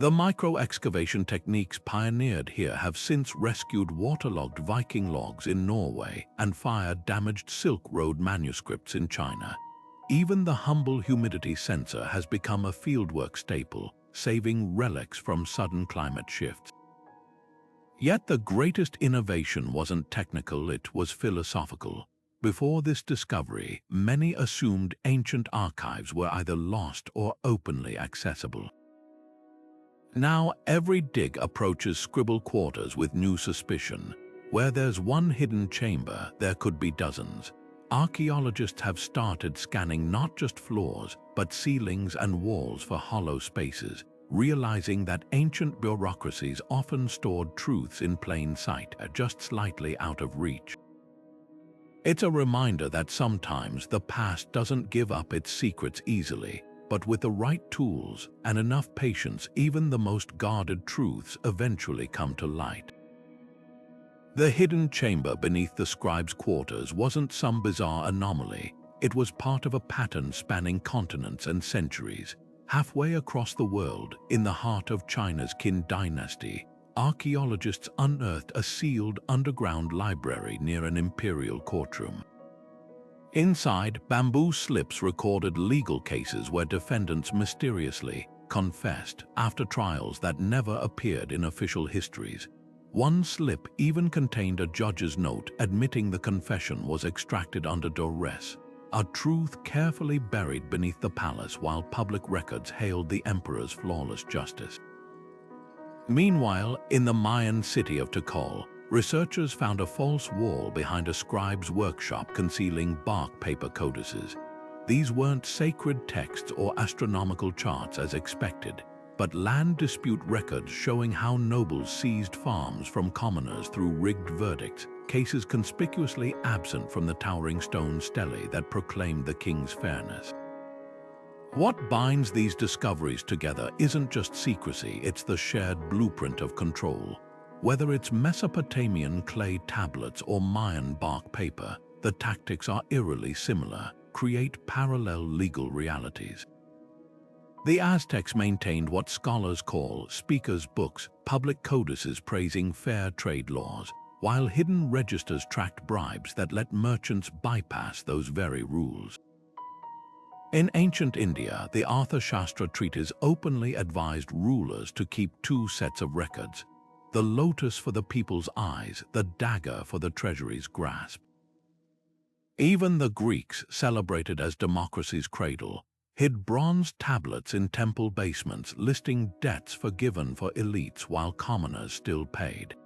The micro-excavation techniques pioneered here have since rescued waterlogged Viking logs in Norway and fire-damaged Silk Road manuscripts in China. Even the humble humidity sensor has become a fieldwork staple, saving relics from sudden climate shifts. Yet the greatest innovation wasn't technical, it was philosophical. Before this discovery, many assumed ancient archives were either lost or openly accessible. Now every dig approaches scribble quarters with new suspicion. Where there's one hidden chamber, there could be dozens. Archaeologists have started scanning not just floors, but ceilings and walls for hollow spaces, realizing that ancient bureaucracies often stored truths in plain sight, just slightly out of reach. It's a reminder that sometimes the past doesn't give up its secrets easily, but with the right tools and enough patience, even the most guarded truths eventually come to light. The hidden chamber beneath the scribes' quarters wasn't some bizarre anomaly. It was part of a pattern spanning continents and centuries. Halfway across the world, in the heart of China's Qin dynasty, archaeologists unearthed a sealed underground library near an imperial courtroom. Inside, bamboo slips recorded legal cases where defendants mysteriously confessed after trials that never appeared in official histories. One slip even contained a judge's note admitting the confession was extracted under duress, a truth carefully buried beneath the palace while public records hailed the emperor's flawless justice. Meanwhile, in the Mayan city of Tikal, researchers found a false wall behind a scribe's workshop concealing bark paper codices. These weren't sacred texts or astronomical charts as expected, but land dispute records showing how nobles seized farms from commoners through rigged verdicts, cases conspicuously absent from the towering stone stelae that proclaimed the king's fairness. What binds these discoveries together isn't just secrecy, it's the shared blueprint of control. Whether it's Mesopotamian clay tablets or Mayan bark paper, the tactics are eerily similar, create parallel legal realities. The Aztecs maintained what scholars call speakers' books, public codices praising fair trade laws, while hidden registers tracked bribes that let merchants bypass those very rules. In ancient India, the Arthashastra treatise openly advised rulers to keep two sets of records: the lotus for the people's eyes, the dagger for the treasury's grasp. Even the Greeks, celebrated as democracy's cradle, hid bronze tablets in temple basements listing debts forgiven for elites while commoners still paid.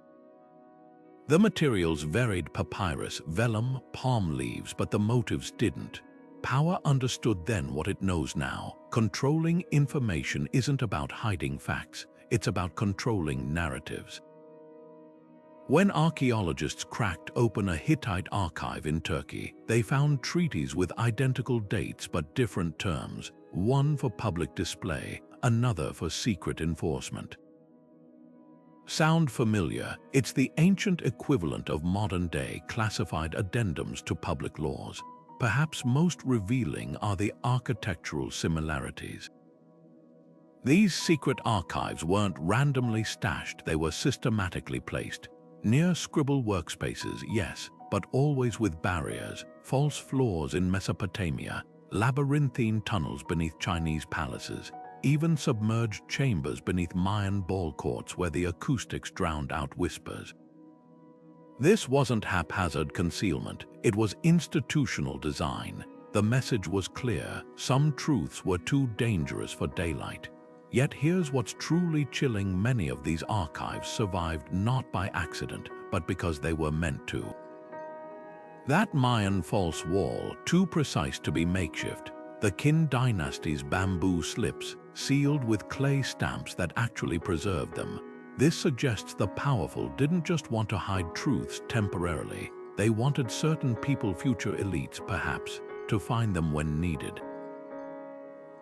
The materials varied: papyrus, vellum, palm leaves, but the motives didn't. Power understood then what it knows now. Controlling information isn't about hiding facts, it's about controlling narratives. When archaeologists cracked open a Hittite archive in Turkey, they found treaties with identical dates but different terms, one for public display, another for secret enforcement. Sound familiar? It's the ancient equivalent of modern-day classified addendums to public laws. Perhaps most revealing are the architectural similarities. These secret archives weren't randomly stashed, they were systematically placed. Near scribble workspaces, yes, but always with barriers, false floors in Mesopotamia, labyrinthine tunnels beneath Chinese palaces, even submerged chambers beneath Mayan ball courts where the acoustics drowned out whispers. This wasn't haphazard concealment, it was institutional design. The message was clear: some truths were too dangerous for daylight. Yet here's what's truly chilling: many of these archives survived not by accident, but because they were meant to. That Mayan false wall, too precise to be makeshift, the Qin dynasty's bamboo slips, sealed with clay stamps that actually preserved them. This suggests the powerful didn't just want to hide truths temporarily, they wanted certain people, future elites perhaps, to find them when needed.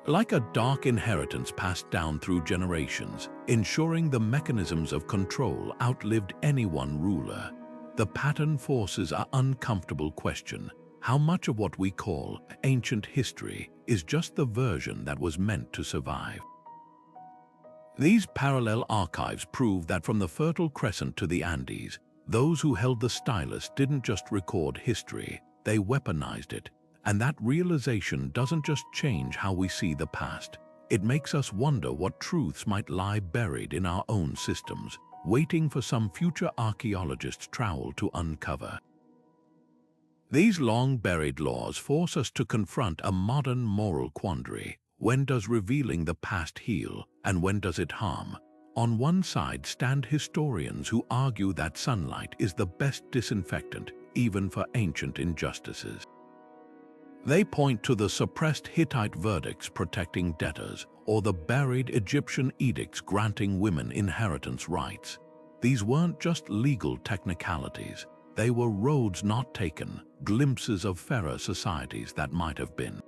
Like a dark inheritance passed down through generations, ensuring the mechanisms of control outlived any one ruler. The pattern forces an uncomfortable question: how much of what we call ancient history is just the version that was meant to survive? These parallel archives prove that from the Fertile Crescent to the Andes, those who held the stylus didn't just record history, they weaponized it. And that realization doesn't just change how we see the past. It makes us wonder what truths might lie buried in our own systems, waiting for some future archaeologist's trowel to uncover. These long-buried laws force us to confront a modern moral quandary. When does revealing the past heal, and when does it harm? On one side stand historians who argue that sunlight is the best disinfectant, even for ancient injustices. They point to the suppressed Hittite verdicts protecting debtors, or the buried Egyptian edicts granting women inheritance rights. These weren't just legal technicalities. They were roads not taken, glimpses of fairer societies that might have been.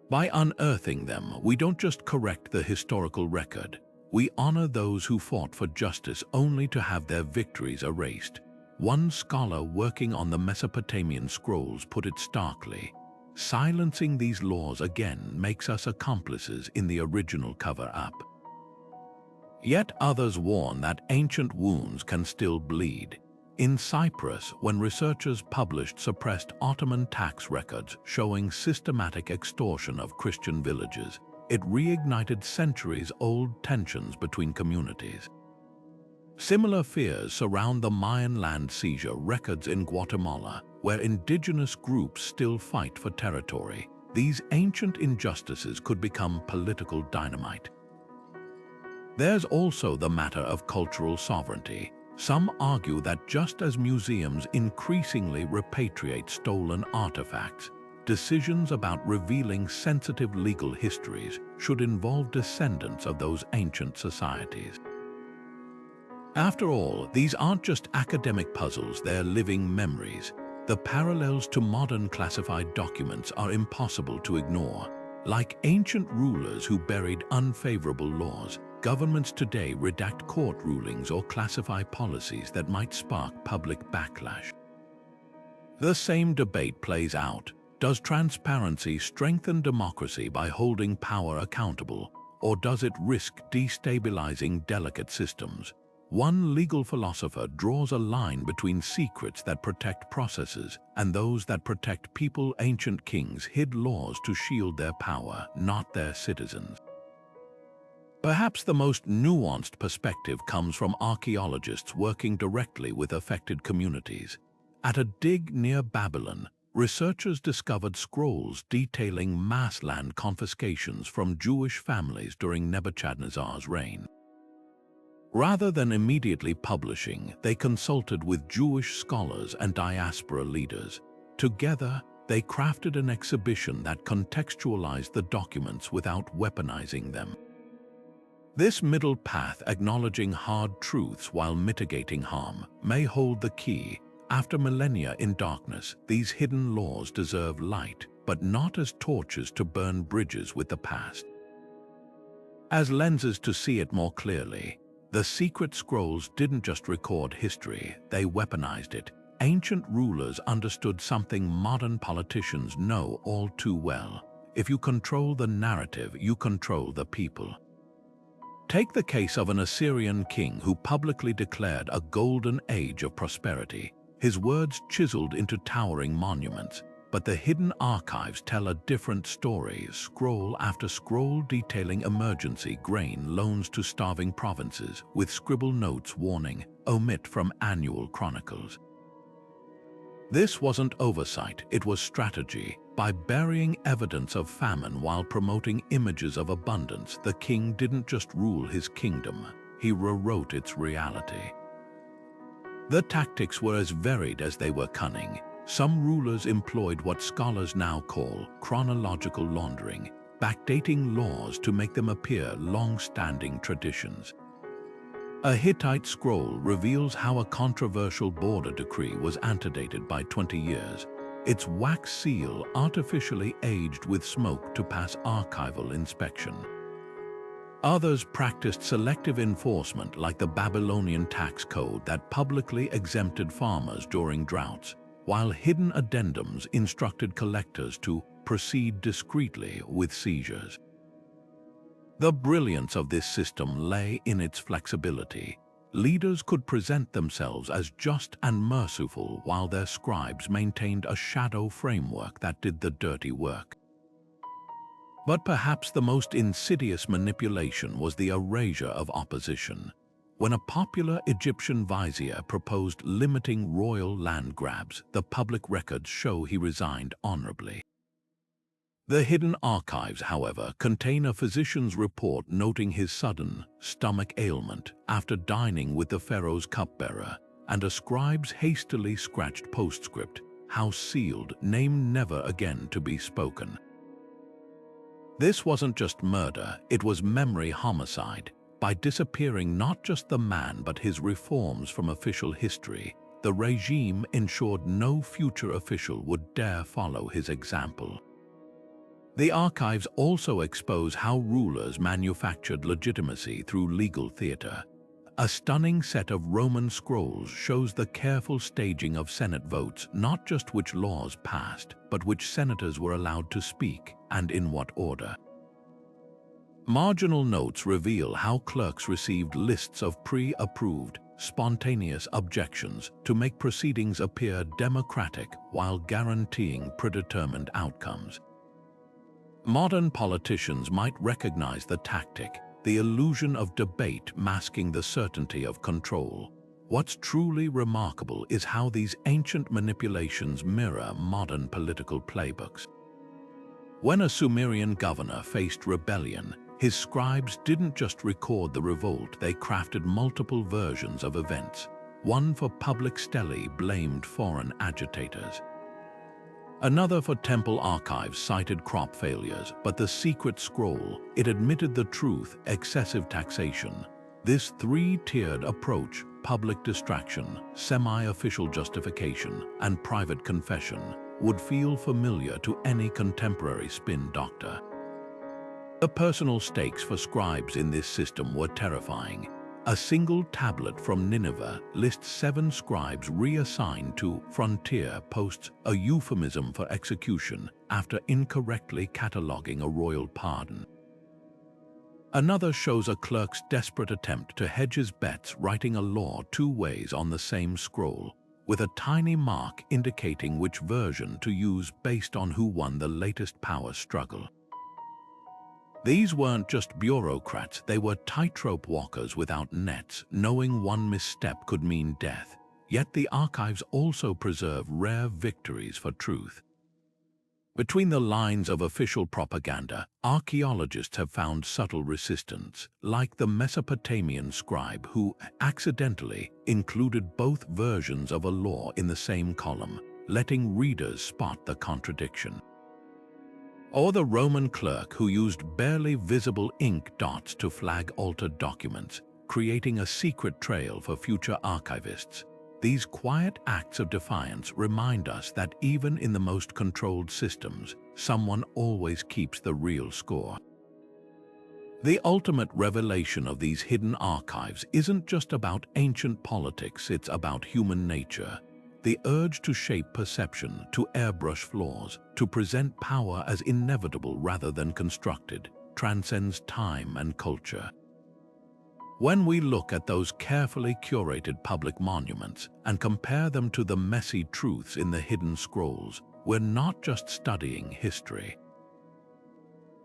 By unearthing them, we don't just correct the historical record. We honor those who fought for justice only to have their victories erased. One scholar working on the Mesopotamian scrolls put it starkly: silencing these laws again makes us accomplices in the original cover-up. Yet others warn that ancient wounds can still bleed. In Cyprus, when researchers published suppressed Ottoman tax records showing systematic extortion of Christian villages, it reignited centuries-old tensions between communities. Similar fears surround the Mayan land seizure records in Guatemala, where indigenous groups still fight for territory. These ancient injustices could become political dynamite. There's also the matter of cultural sovereignty. Some argue that just as museums increasingly repatriate stolen artifacts, decisions about revealing sensitive legal histories should involve descendants of those ancient societies. After all, these aren't just academic puzzles, they're living memories. The parallels to modern classified documents are impossible to ignore. Like ancient rulers who buried unfavorable laws, governments today redact court rulings or classify policies that might spark public backlash. The same debate plays out. Does transparency strengthen democracy by holding power accountable, or does it risk destabilizing delicate systems? One legal philosopher draws a line between secrets that protect processes and those that protect people. Ancient kings hid laws to shield their power, not their citizens. Perhaps the most nuanced perspective comes from archaeologists working directly with affected communities. At a dig near Babylon, researchers discovered scrolls detailing mass land confiscations from Jewish families during Nebuchadnezzar's reign. Rather than immediately publishing, they consulted with Jewish scholars and diaspora leaders. Together, they crafted an exhibition that contextualized the documents without weaponizing them. This middle path, acknowledging hard truths while mitigating harm, may hold the key. After millennia in darkness, these hidden laws deserve light, but not as torches to burn bridges with the past. As lenses to see it more clearly, the secret scrolls didn't just record history, they weaponized it. Ancient rulers understood something modern politicians know all too well. If you control the narrative, you control the people. Take the case of an Assyrian king who publicly declared a golden age of prosperity. His words chiseled into towering monuments, but the hidden archives tell a different story, scroll after scroll detailing emergency grain loans to starving provinces, with scribbled notes warning, omit from annual chronicles. This wasn't oversight, it was strategy. By burying evidence of famine while promoting images of abundance, the king didn't just rule his kingdom, he rewrote its reality. The tactics were as varied as they were cunning. Some rulers employed what scholars now call chronological laundering, backdating laws to make them appear long-standing traditions. A Hittite scroll reveals how a controversial border decree was antedated by 20 years. Its wax seal artificially aged with smoke to pass archival inspection. Others practiced selective enforcement, like the Babylonian tax code that publicly exempted farmers during droughts, while hidden addendums instructed collectors to proceed discreetly with seizures. The brilliance of this system lay in its flexibility. Leaders could present themselves as just and merciful while their scribes maintained a shadow framework that did the dirty work. But perhaps the most insidious manipulation was the erasure of opposition. When a popular Egyptian vizier proposed limiting royal land grabs, the public records show he resigned honorably. The hidden archives, however, contain a physician's report noting his sudden stomach ailment after dining with the pharaoh's cupbearer, and a scribe's hastily scratched postscript, house sealed, name never again to be spoken. This wasn't just murder, it was memory homicide. By disappearing not just the man but his reforms from official history, the regime ensured no future official would dare follow his example. The archives also expose how rulers manufactured legitimacy through legal theater. A stunning set of Roman scrolls shows the careful staging of Senate votes, not just which laws passed, but which senators were allowed to speak, and in what order. Marginal notes reveal how clerks received lists of pre-approved, spontaneous objections to make proceedings appear democratic while guaranteeing predetermined outcomes. Modern politicians might recognize the tactic, the illusion of debate masking the certainty of control. What's truly remarkable is how these ancient manipulations mirror modern political playbooks. When a Sumerian governor faced rebellion, his scribes didn't just record the revolt, they crafted multiple versions of events. One for public stele blamed foreign agitators. Another for temple archives cited crop failures, but the secret scroll, it admitted the truth, excessive taxation. This three-tiered approach, public distraction, semi-official justification, and private confession, would feel familiar to any contemporary spin doctor. The personal stakes for scribes in this system were terrifying. A single tablet from Nineveh lists 7 scribes reassigned to frontier posts, a euphemism for execution, after incorrectly cataloging a royal pardon. Another shows a clerk's desperate attempt to hedge his bets, writing a law 2 ways on the same scroll, with a tiny mark indicating which version to use based on who won the latest power struggle. These weren't just bureaucrats, they were tightrope walkers without nets, knowing one misstep could mean death. Yet the archives also preserve rare victories for truth. Between the lines of official propaganda, archaeologists have found subtle resistance, like the Mesopotamian scribe who accidentally included both versions of a law in the same column, letting readers spot the contradiction. Or the Roman clerk who used barely visible ink dots to flag altered documents, creating a secret trail for future archivists. These quiet acts of defiance remind us that even in the most controlled systems, someone always keeps the real score. The ultimate revelation of these hidden archives isn't just about ancient politics, it's about human nature. The urge to shape perception, to airbrush flaws, to present power as inevitable rather than constructed, transcends time and culture. When we look at those carefully curated public monuments and compare them to the messy truths in the hidden scrolls, we're not just studying history.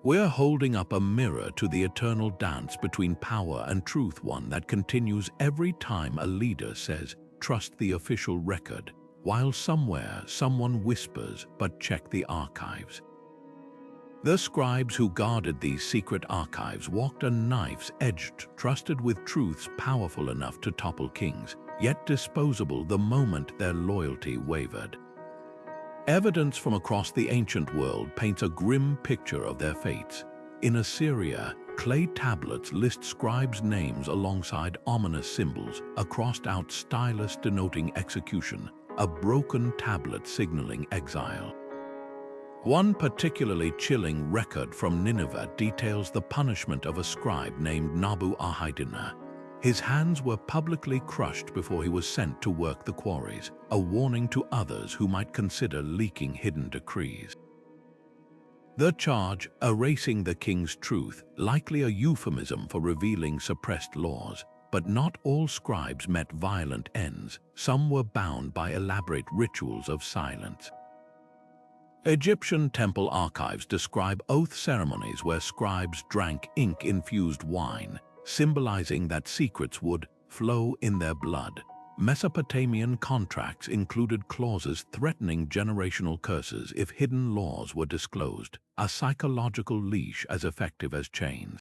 We're holding up a mirror to the eternal dance between power and truth, one that continues every time a leader says, "Trust the official record," while somewhere someone whispers, "But check the archives." The scribes who guarded these secret archives walked a knife's edge, trusted with truths powerful enough to topple kings, yet disposable the moment their loyalty wavered. Evidence from across the ancient world paints a grim picture of their fates. In Assyria, clay tablets list scribes' names alongside ominous symbols, a crossed-out stylus denoting execution, a broken tablet signaling exile. One particularly chilling record from Nineveh details the punishment of a scribe named Nabu Ahidina. His hands were publicly crushed before he was sent to work the quarries, a warning to others who might consider leaking hidden decrees. The charge, erasing the king's truth, likely a euphemism for revealing suppressed laws. But not all scribes met violent ends. Some were bound by elaborate rituals of silence. Egyptian temple archives describe oath ceremonies where scribes drank ink-infused wine, symbolizing that secrets would flow in their blood. Mesopotamian contracts included clauses threatening generational curses if hidden laws were disclosed, a psychological leash as effective as chains.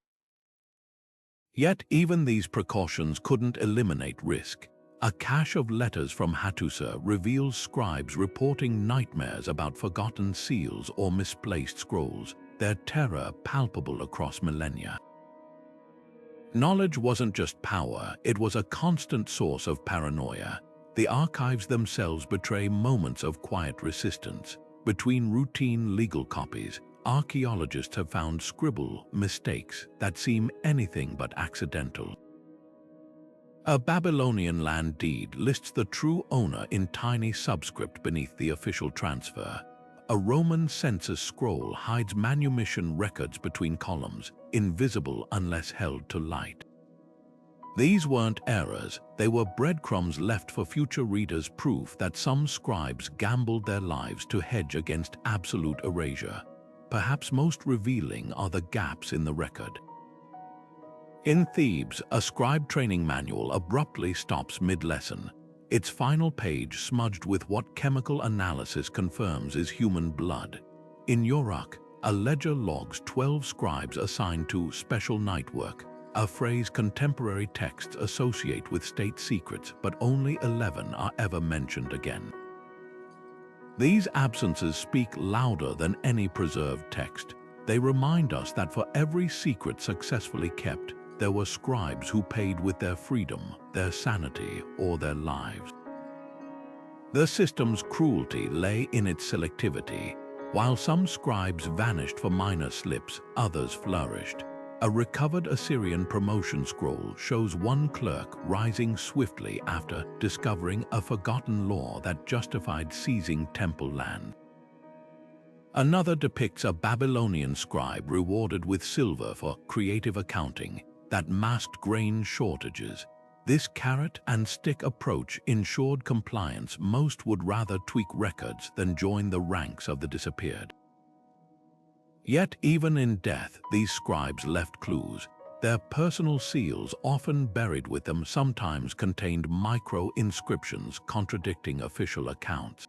Yet even these precautions couldn't eliminate risk. A cache of letters from Hattusa reveals scribes reporting nightmares about forgotten seals or misplaced scrolls, their terror palpable across millennia. Knowledge wasn't just power, it was a constant source of paranoia. The archives themselves betray moments of quiet resistance. Between routine legal copies, archaeologists have found scribble mistakes that seem anything but accidental. A Babylonian land deed lists the true owner in tiny subscript beneath the official transfer. A Roman census scroll hides manumission records between columns, invisible unless held to light. These weren't errors, they were breadcrumbs left for future readers, proof that some scribes gambled their lives to hedge against absolute erasure. Perhaps most revealing are the gaps in the record. In Thebes, a scribe training manual abruptly stops mid-lesson, its final page smudged with what chemical analysis confirms is human blood. In Uruk, a ledger logs 12 scribes assigned to special night work, a phrase contemporary texts associate with state secrets, but only 11 are ever mentioned again. These absences speak louder than any preserved text. They remind us that for every secret successfully kept, there were scribes who paid with their freedom, their sanity, or their lives. The system's cruelty lay in its selectivity. While some scribes vanished for minor slips, others flourished. A recovered Assyrian promotion scroll shows one clerk rising swiftly after discovering a forgotten law that justified seizing temple land. Another depicts a Babylonian scribe rewarded with silver for creative accounting that masked grain shortages. This carrot-and-stick approach ensured compliance. Most would rather tweak records than join the ranks of the disappeared. Yet even in death, these scribes left clues. Their personal seals, often buried with them, sometimes contained micro-inscriptions contradicting official accounts.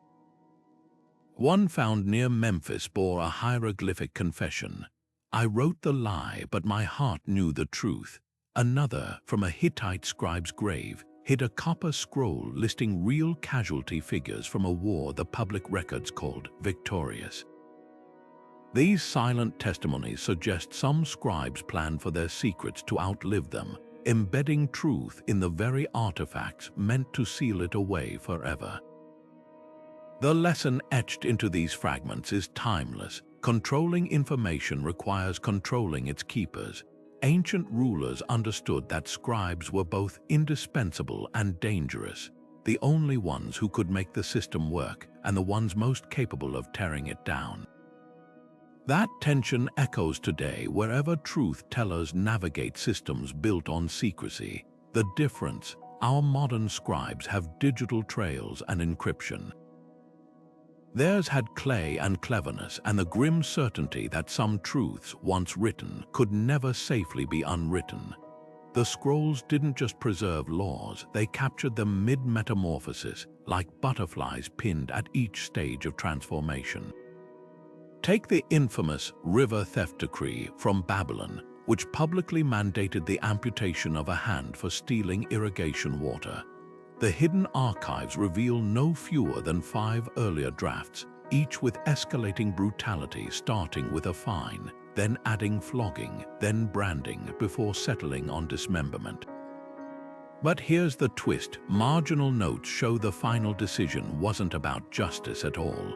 One found near Memphis bore a hieroglyphic confession: "I wrote the lie, but my heart knew the truth." Another, from a Hittite scribe's grave, hid a copper scroll listing real casualty figures from a war the public records called victorious. These silent testimonies suggest some scribes planned for their secrets to outlive them, embedding truth in the very artifacts meant to seal it away forever. The lesson etched into these fragments is timeless. Controlling information requires controlling its keepers. Ancient rulers understood that scribes were both indispensable and dangerous, the only ones who could make the system work and the ones most capable of tearing it down. That tension echoes today wherever truth-tellers navigate systems built on secrecy. The difference: our modern scribes have digital trails and encryption. Theirs had clay and cleverness and the grim certainty that some truths, once written, could never safely be unwritten. The scrolls didn't just preserve laws, they captured them mid-metamorphosis, like butterflies pinned at each stage of transformation. Take the infamous river theft decree from Babylon, which publicly mandated the amputation of a hand for stealing irrigation water. The hidden archives reveal no fewer than 5 earlier drafts, each with escalating brutality, starting with a fine, then adding flogging, then branding, before settling on dismemberment. But here's the twist: marginal notes show the final decision wasn't about justice at all.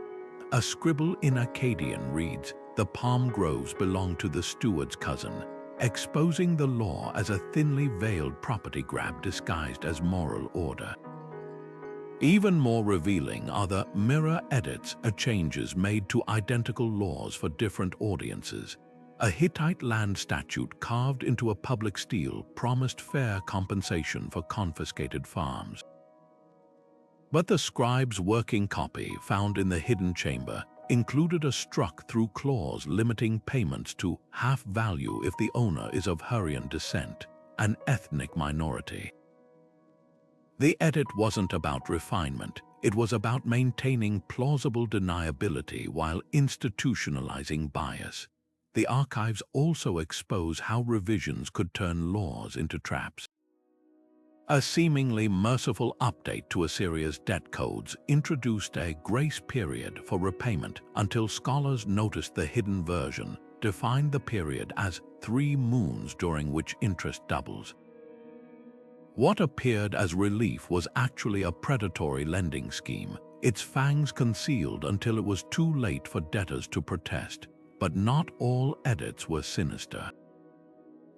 A scribble in Akkadian reads, "The palm groves belong to the steward's cousin," exposing the law as a thinly veiled property grab disguised as moral order. Even more revealing are the mirror edits, changes made to identical laws for different audiences. A Hittite land statute carved into a public stele promised fair compensation for confiscated farms. But the scribe's working copy, found in the hidden chamber, included a struck-through clause limiting payments to half value if the owner is of Hurrian descent, an ethnic minority. The edit wasn't about refinement, it was about maintaining plausible deniability while institutionalizing bias. The archives also expose how revisions could turn laws into traps. A seemingly merciful update to Assyria's debt codes introduced a grace period for repayment until scholars noticed the hidden version defined the period as 3 moons during which interest doubles. What appeared as relief was actually a predatory lending scheme, its fangs concealed until it was too late for debtors to protest. But not all edits were sinister.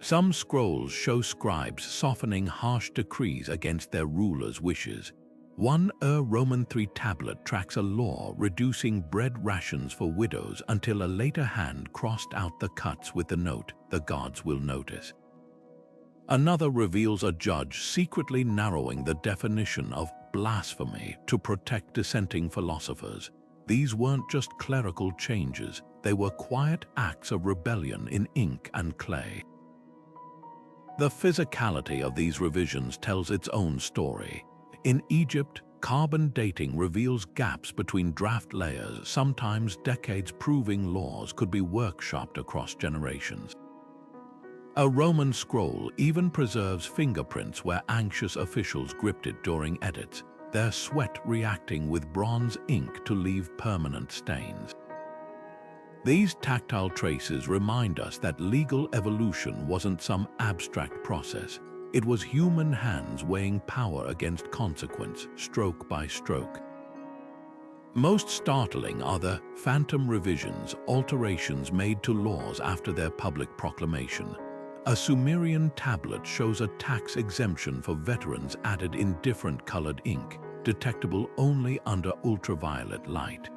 Some scrolls show scribes softening harsh decrees against their rulers' wishes. One Roman III tablet tracks a law reducing bread rations for widows until a later hand crossed out the cuts with the note, "The gods will notice." Another reveals a judge secretly narrowing the definition of blasphemy to protect dissenting philosophers. These weren't just clerical changes, they were quiet acts of rebellion in ink and clay. The physicality of these revisions tells its own story. In Egypt, carbon dating reveals gaps between draft layers, sometimes decades, proving laws could be workshopped across generations. A Roman scroll even preserves fingerprints where anxious officials gripped it during edits, their sweat reacting with bronze ink to leave permanent stains. These tactile traces remind us that legal evolution wasn't some abstract process. It was human hands weighing power against consequence, stroke by stroke. Most startling are the phantom revisions, alterations made to laws after their public proclamation. A Sumerian tablet shows a tax exemption for veterans added in different colored ink, detectable only under ultraviolet light.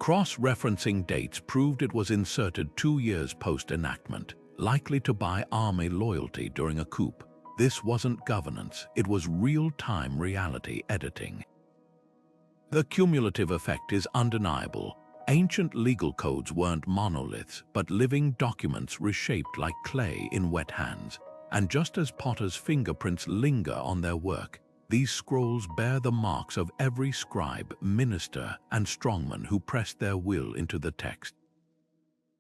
Cross-referencing dates proved it was inserted 2 years post-enactment, likely to buy army loyalty during a coup. This wasn't governance, it was real-time reality editing. The cumulative effect is undeniable. Ancient legal codes weren't monoliths, but living documents reshaped like clay in wet hands. And just as potters' fingerprints linger on their work, these scrolls bear the marks of every scribe, minister, and strongman who pressed their will into the text.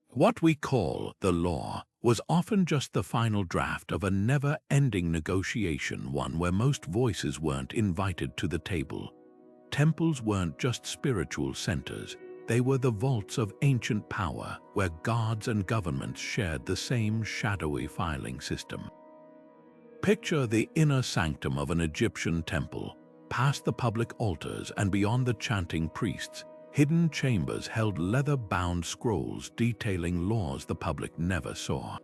What we call the law was often just the final draft of a never-ending negotiation, one where most voices weren't invited to the table. Temples weren't just spiritual centers, they were the vaults of ancient power where gods and governments shared the same shadowy filing system. Picture the inner sanctum of an Egyptian temple. Past the public altars and beyond the chanting priests, hidden chambers held leather-bound scrolls detailing laws the public never saw.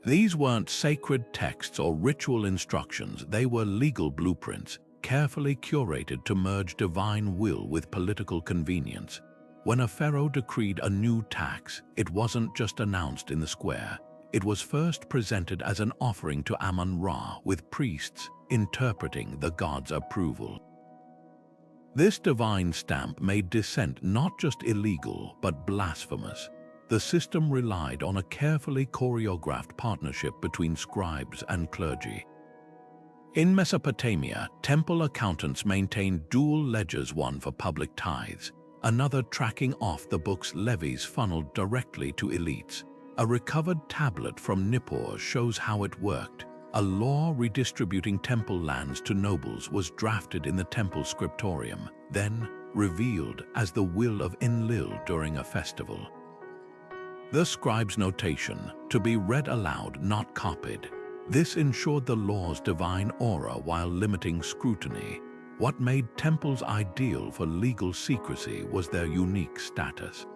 These weren't sacred texts or ritual instructions, they were legal blueprints, carefully curated to merge divine will with political convenience. When a pharaoh decreed a new tax, it wasn't just announced in the square. It was first presented as an offering to Amun-Ra, with priests interpreting the god's approval. This divine stamp made dissent not just illegal, but blasphemous. The system relied on a carefully choreographed partnership between scribes and clergy. In Mesopotamia, temple accountants maintained dual ledgers, one for public tithes, another tracking off the book's levies funneled directly to elites. A recovered tablet from Nippur shows how it worked. A law redistributing temple lands to nobles was drafted in the temple scriptorium, then revealed as the will of Enlil during a festival. The scribe's notation, to be read aloud, not copied. This ensured the law's divine aura while limiting scrutiny. What made temples ideal for legal secrecy was their unique status.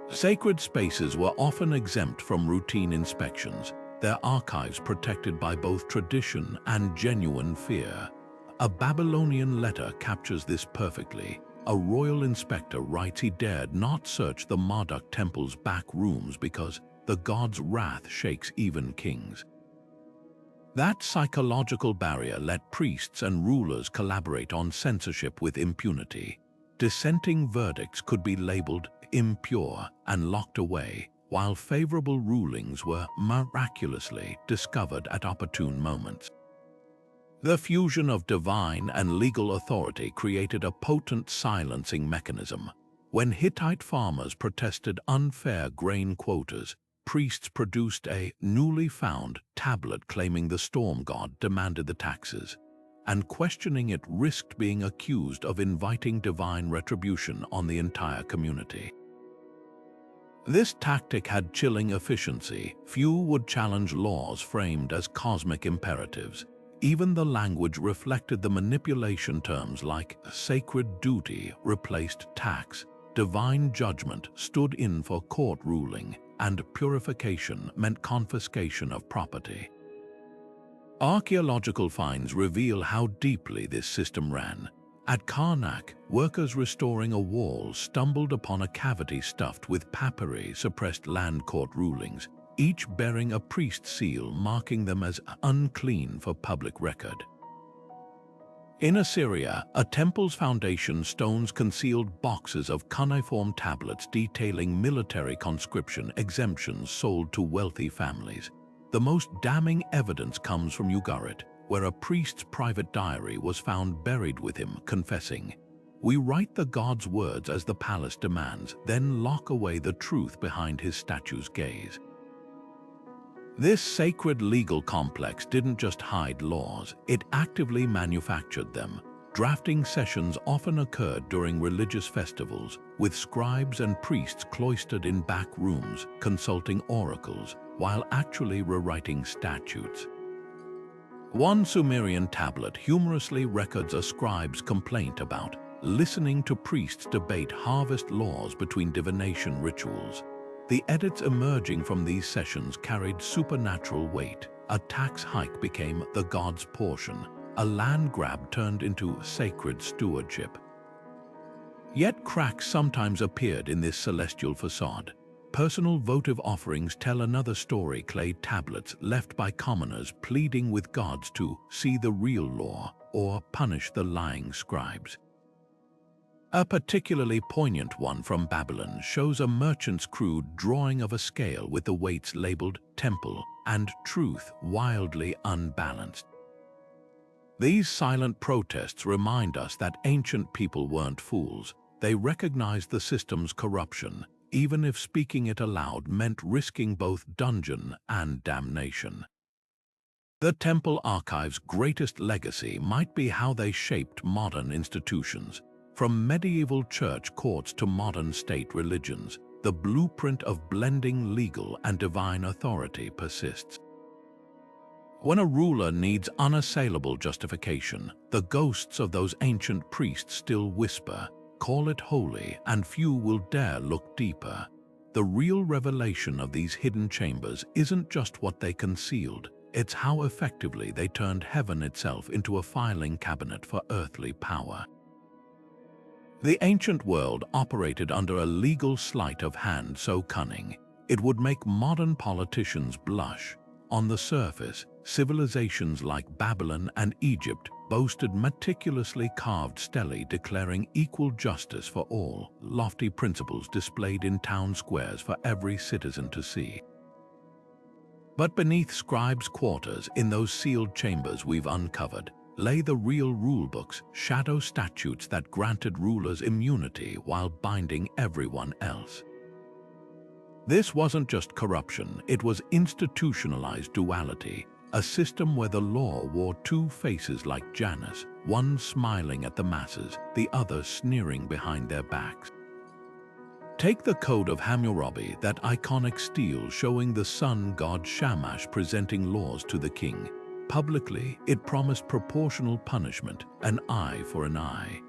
Sacred spaces were often exempt from routine inspections, their archives protected by both tradition and genuine fear. A Babylonian letter captures this perfectly. A royal inspector writes he dared not search the Marduk temple's back rooms because the god's wrath shakes even kings. That psychological barrier let priests and rulers collaborate on censorship with impunity. Dissenting verdicts could be labeled impure and locked away, while favorable rulings were miraculously discovered at opportune moments. The fusion of divine and legal authority created a potent silencing mechanism. When Hittite farmers protested unfair grain quotas, priests produced a newly found tablet claiming the storm god demanded the taxes, and questioning it risked being accused of inviting divine retribution on the entire community. This tactic had chilling efficiency. Few would challenge laws framed as cosmic imperatives. Even the language reflected the manipulation. Terms like sacred duty replaced tax, divine judgment stood in for court ruling, and purification meant confiscation of property. Archaeological finds reveal how deeply this system ran. At Karnak, workers restoring a wall stumbled upon a cavity stuffed with papyri suppressed land court rulings, each bearing a priest's seal marking them as unclean for public record. In Assyria, a temple's foundation stones concealed boxes of cuneiform tablets detailing military conscription exemptions sold to wealthy families. The most damning evidence comes from Ugarit, where a priest's private diary was found buried with him, confessing, "We write the god's words as the palace demands, then lock away the truth behind his statue's gaze." This sacred legal complex didn't just hide laws, it actively manufactured them. Drafting sessions often occurred during religious festivals, with scribes and priests cloistered in back rooms, consulting oracles, while actually rewriting statutes. One Sumerian tablet humorously records a scribe's complaint about listening to priests debate harvest laws between divination rituals. The edicts emerging from these sessions carried supernatural weight. A tax hike became the god's portion. A land grab turned into sacred stewardship. Yet cracks sometimes appeared in this celestial facade. Personal votive offerings tell another story. Clay tablets left by commoners pleading with gods to see the real law or punish the lying scribes. A particularly poignant one from Babylon shows a merchant's crude drawing of a scale with the weights labeled temple and truth wildly unbalanced. These silent protests remind us that ancient people weren't fools. They recognized the system's corruption, even if speaking it aloud meant risking both dungeon and damnation. The temple archive's greatest legacy might be how they shaped modern institutions. From medieval church courts to modern state religions, the blueprint of blending legal and divine authority persists. When a ruler needs unassailable justification, the ghosts of those ancient priests still whisper, "Call it holy," and few will dare look deeper. The real revelation of these hidden chambers isn't just what they concealed, it's how effectively they turned heaven itself into a filing cabinet for earthly power. The ancient world operated under a legal sleight of hand so cunning, it would make modern politicians blush. On the surface, civilizations like Babylon and Egypt boasted meticulously carved stelae declaring equal justice for all, lofty principles displayed in town squares for every citizen to see. But beneath scribes' quarters, in those sealed chambers we've uncovered, lay the real rulebooks, shadow statutes that granted rulers immunity while binding everyone else. This wasn't just corruption, it was institutionalized duality, a system where the law wore two faces like Janus, one smiling at the masses, the other sneering behind their backs. Take the Code of Hammurabi, that iconic stele showing the sun god Shamash presenting laws to the king. Publicly, it promised proportional punishment, an eye for an eye.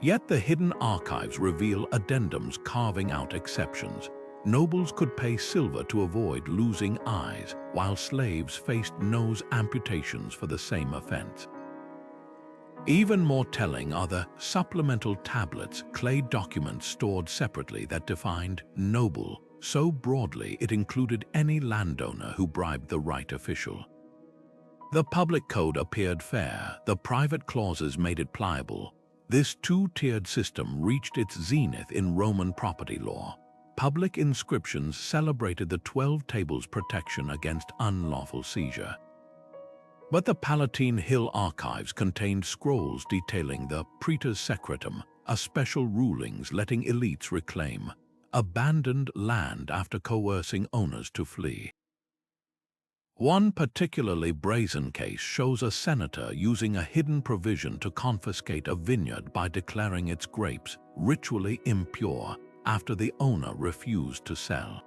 Yet the hidden archives reveal addendums carving out exceptions. Nobles could pay silver to avoid losing eyes, while slaves faced nose amputations for the same offense. Even more telling are the supplemental tablets, clay documents stored separately that defined noble so broadly it included any landowner who bribed the right official. The public code appeared fair, the private clauses made it pliable. This two-tiered system reached its zenith in Roman property law. Public inscriptions celebrated the 12 Tables' protection against unlawful seizure. But the Palatine Hill archives contained scrolls detailing the Praetors Secretum, a special rulings letting elites reclaim abandoned land after coercing owners to flee. One particularly brazen case shows a senator using a hidden provision to confiscate a vineyard by declaring its grapes ritually impure after the owner refused to sell.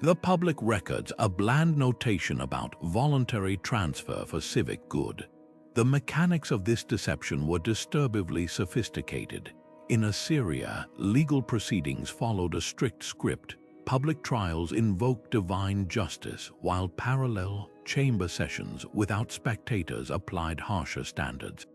The public records a bland notation about voluntary transfer for civic good. The mechanics of this deception were disturbingly sophisticated. In Assyria, legal proceedings followed a strict script. Public trials invoked divine justice, while parallel chamber sessions without spectators applied harsher standards.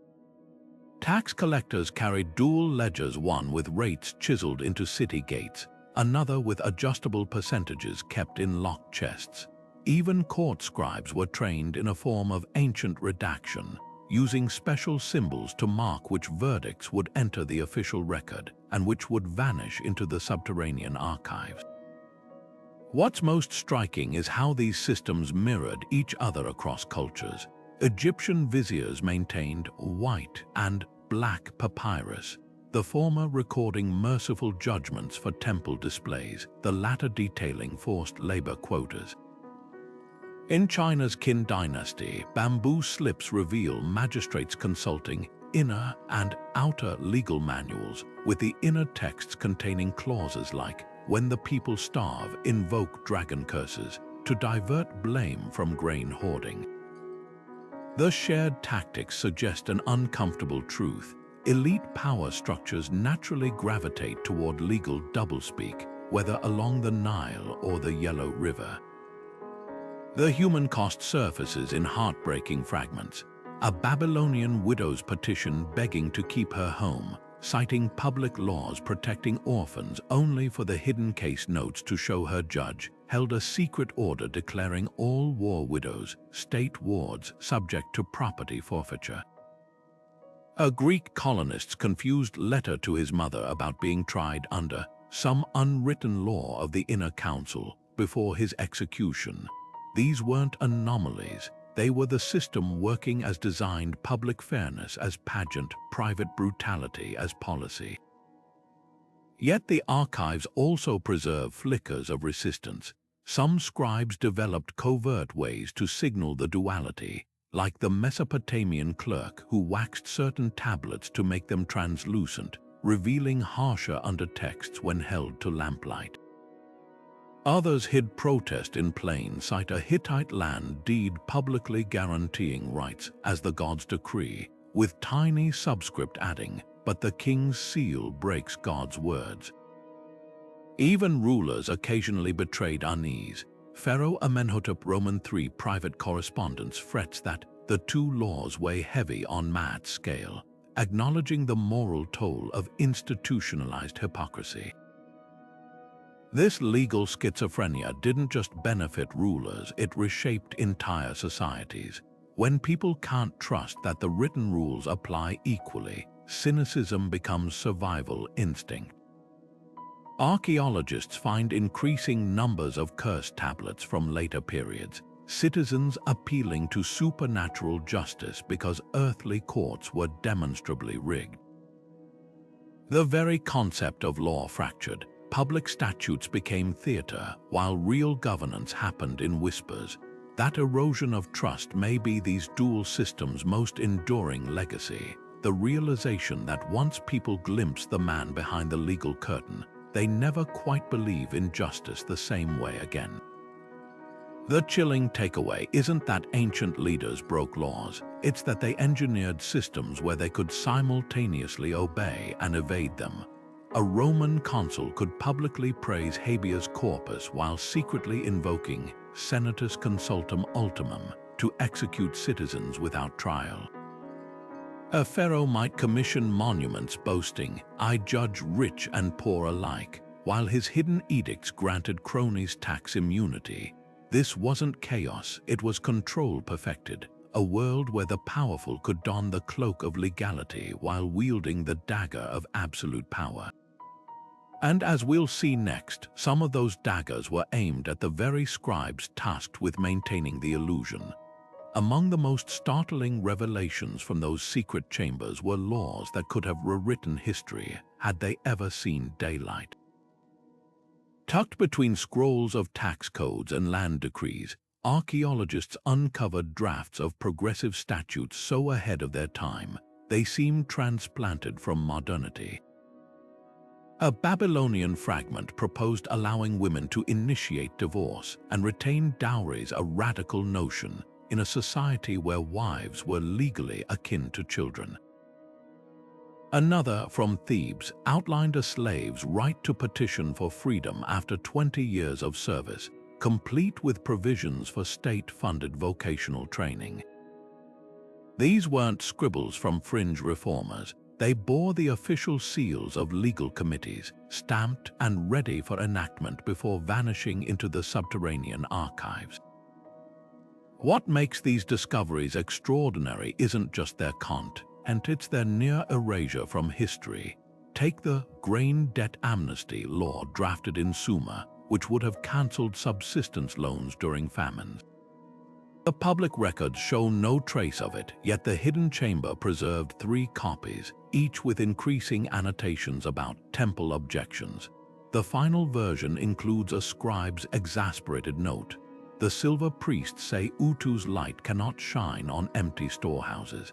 Tax collectors carried dual ledgers, one with rates chiseled into city gates, another with adjustable percentages kept in locked chests. Even court scribes were trained in a form of ancient redaction, using special symbols to mark which verdicts would enter the official record and which would vanish into the subterranean archives. What's most striking is how these systems mirrored each other across cultures. Egyptian viziers maintained white and black papyrus, the former recording merciful judgments for temple displays, the latter detailing forced labor quotas. In China's Qin dynasty, bamboo slips reveal magistrates consulting inner and outer legal manuals, with the inner texts containing clauses like, "When the people starve, invoke dragon curses," to divert blame from grain hoarding. The shared tactics suggest an uncomfortable truth. Elite power structures naturally gravitate toward legal doublespeak, whether along the Nile or the Yellow River. The human cost surfaces in heartbreaking fragments. A Babylonian widow's petition begging to keep her home, citing public laws protecting orphans only for the hidden case notes to show her judge, held a secret order declaring all war widows, state wards, subject to property forfeiture. A Greek colonist's confused letter to his mother about being tried under some unwritten law of the inner council before his execution. These weren't anomalies. They were the system working as designed, public fairness as pageant, private brutality as policy. Yet the archives also preserve flickers of resistance. Some scribes developed covert ways to signal the duality, like the Mesopotamian clerk who waxed certain tablets to make them translucent, revealing harsher undertexts when held to lamplight. Others hid protest in plain sight, a Hittite land deed publicly guaranteeing rights as the god's decree, with tiny subscript adding, "But the king's seal breaks God's words." Even rulers occasionally betrayed unease. Pharaoh Amenhotep Roman III private correspondence frets that the two laws weigh heavy on Maat's scale, acknowledging the moral toll of institutionalized hypocrisy. This legal schizophrenia didn't just benefit rulers, it reshaped entire societies. When people can't trust that the written rules apply equally, cynicism becomes survival instinct. Archaeologists find increasing numbers of cursed tablets from later periods, citizens appealing to supernatural justice because earthly courts were demonstrably rigged. The very concept of law fractured. Public statutes became theater, while real governance happened in whispers. That erosion of trust may be these dual systems' most enduring legacy, the realization that once people glimpse the man behind the legal curtain, they never quite believe in justice the same way again. The chilling takeaway isn't that ancient leaders broke laws, it's that they engineered systems where they could simultaneously obey and evade them. A Roman consul could publicly praise habeas corpus while secretly invoking senatus consultum ultimum to execute citizens without trial. A pharaoh might commission monuments boasting, "I judge rich and poor alike," while his hidden edicts granted cronies tax immunity. This wasn't chaos, it was control perfected, a world where the powerful could don the cloak of legality while wielding the dagger of absolute power. And as we'll see next, some of those daggers were aimed at the very scribes tasked with maintaining the illusion. Among the most startling revelations from those secret chambers were laws that could have rewritten history had they ever seen daylight. Tucked between scrolls of tax codes and land decrees, archaeologists uncovered drafts of progressive statutes so ahead of their time, they seemed transplanted from modernity. A Babylonian fragment proposed allowing women to initiate divorce and retain dowries, a radical notion in a society where wives were legally akin to children. Another, from Thebes, outlined a slave's right to petition for freedom after 20 years of service, complete with provisions for state-funded vocational training. These weren't scribbles from fringe reformers. They bore the official seals of legal committees, stamped and ready for enactment before vanishing into the subterranean archives. What makes these discoveries extraordinary isn't just their content, it's their near erasure from history. Take the grain debt amnesty law drafted in Sumer, which would have cancelled subsistence loans during famines. The public records show no trace of it, yet the hidden chamber preserved 3 copies, each with increasing annotations about temple objections. The final version includes a scribe's exasperated note. The silver priests say Utu's light cannot shine on empty storehouses.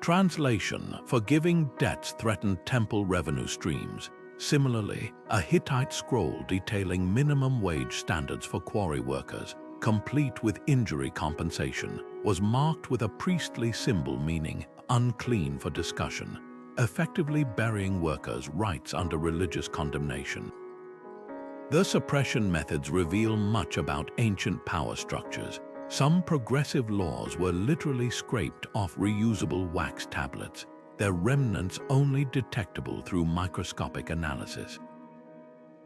Translation: forgiving debts threatened temple revenue streams. Similarly, a Hittite scroll detailing minimum wage standards for quarry workers, complete with injury compensation, was marked with a priestly symbol meaning unclean for discussion, effectively burying workers' rights under religious condemnation. The suppression methods reveal much about ancient power structures. Some progressive laws were literally scraped off reusable wax tablets, their remnants only detectable through microscopic analysis.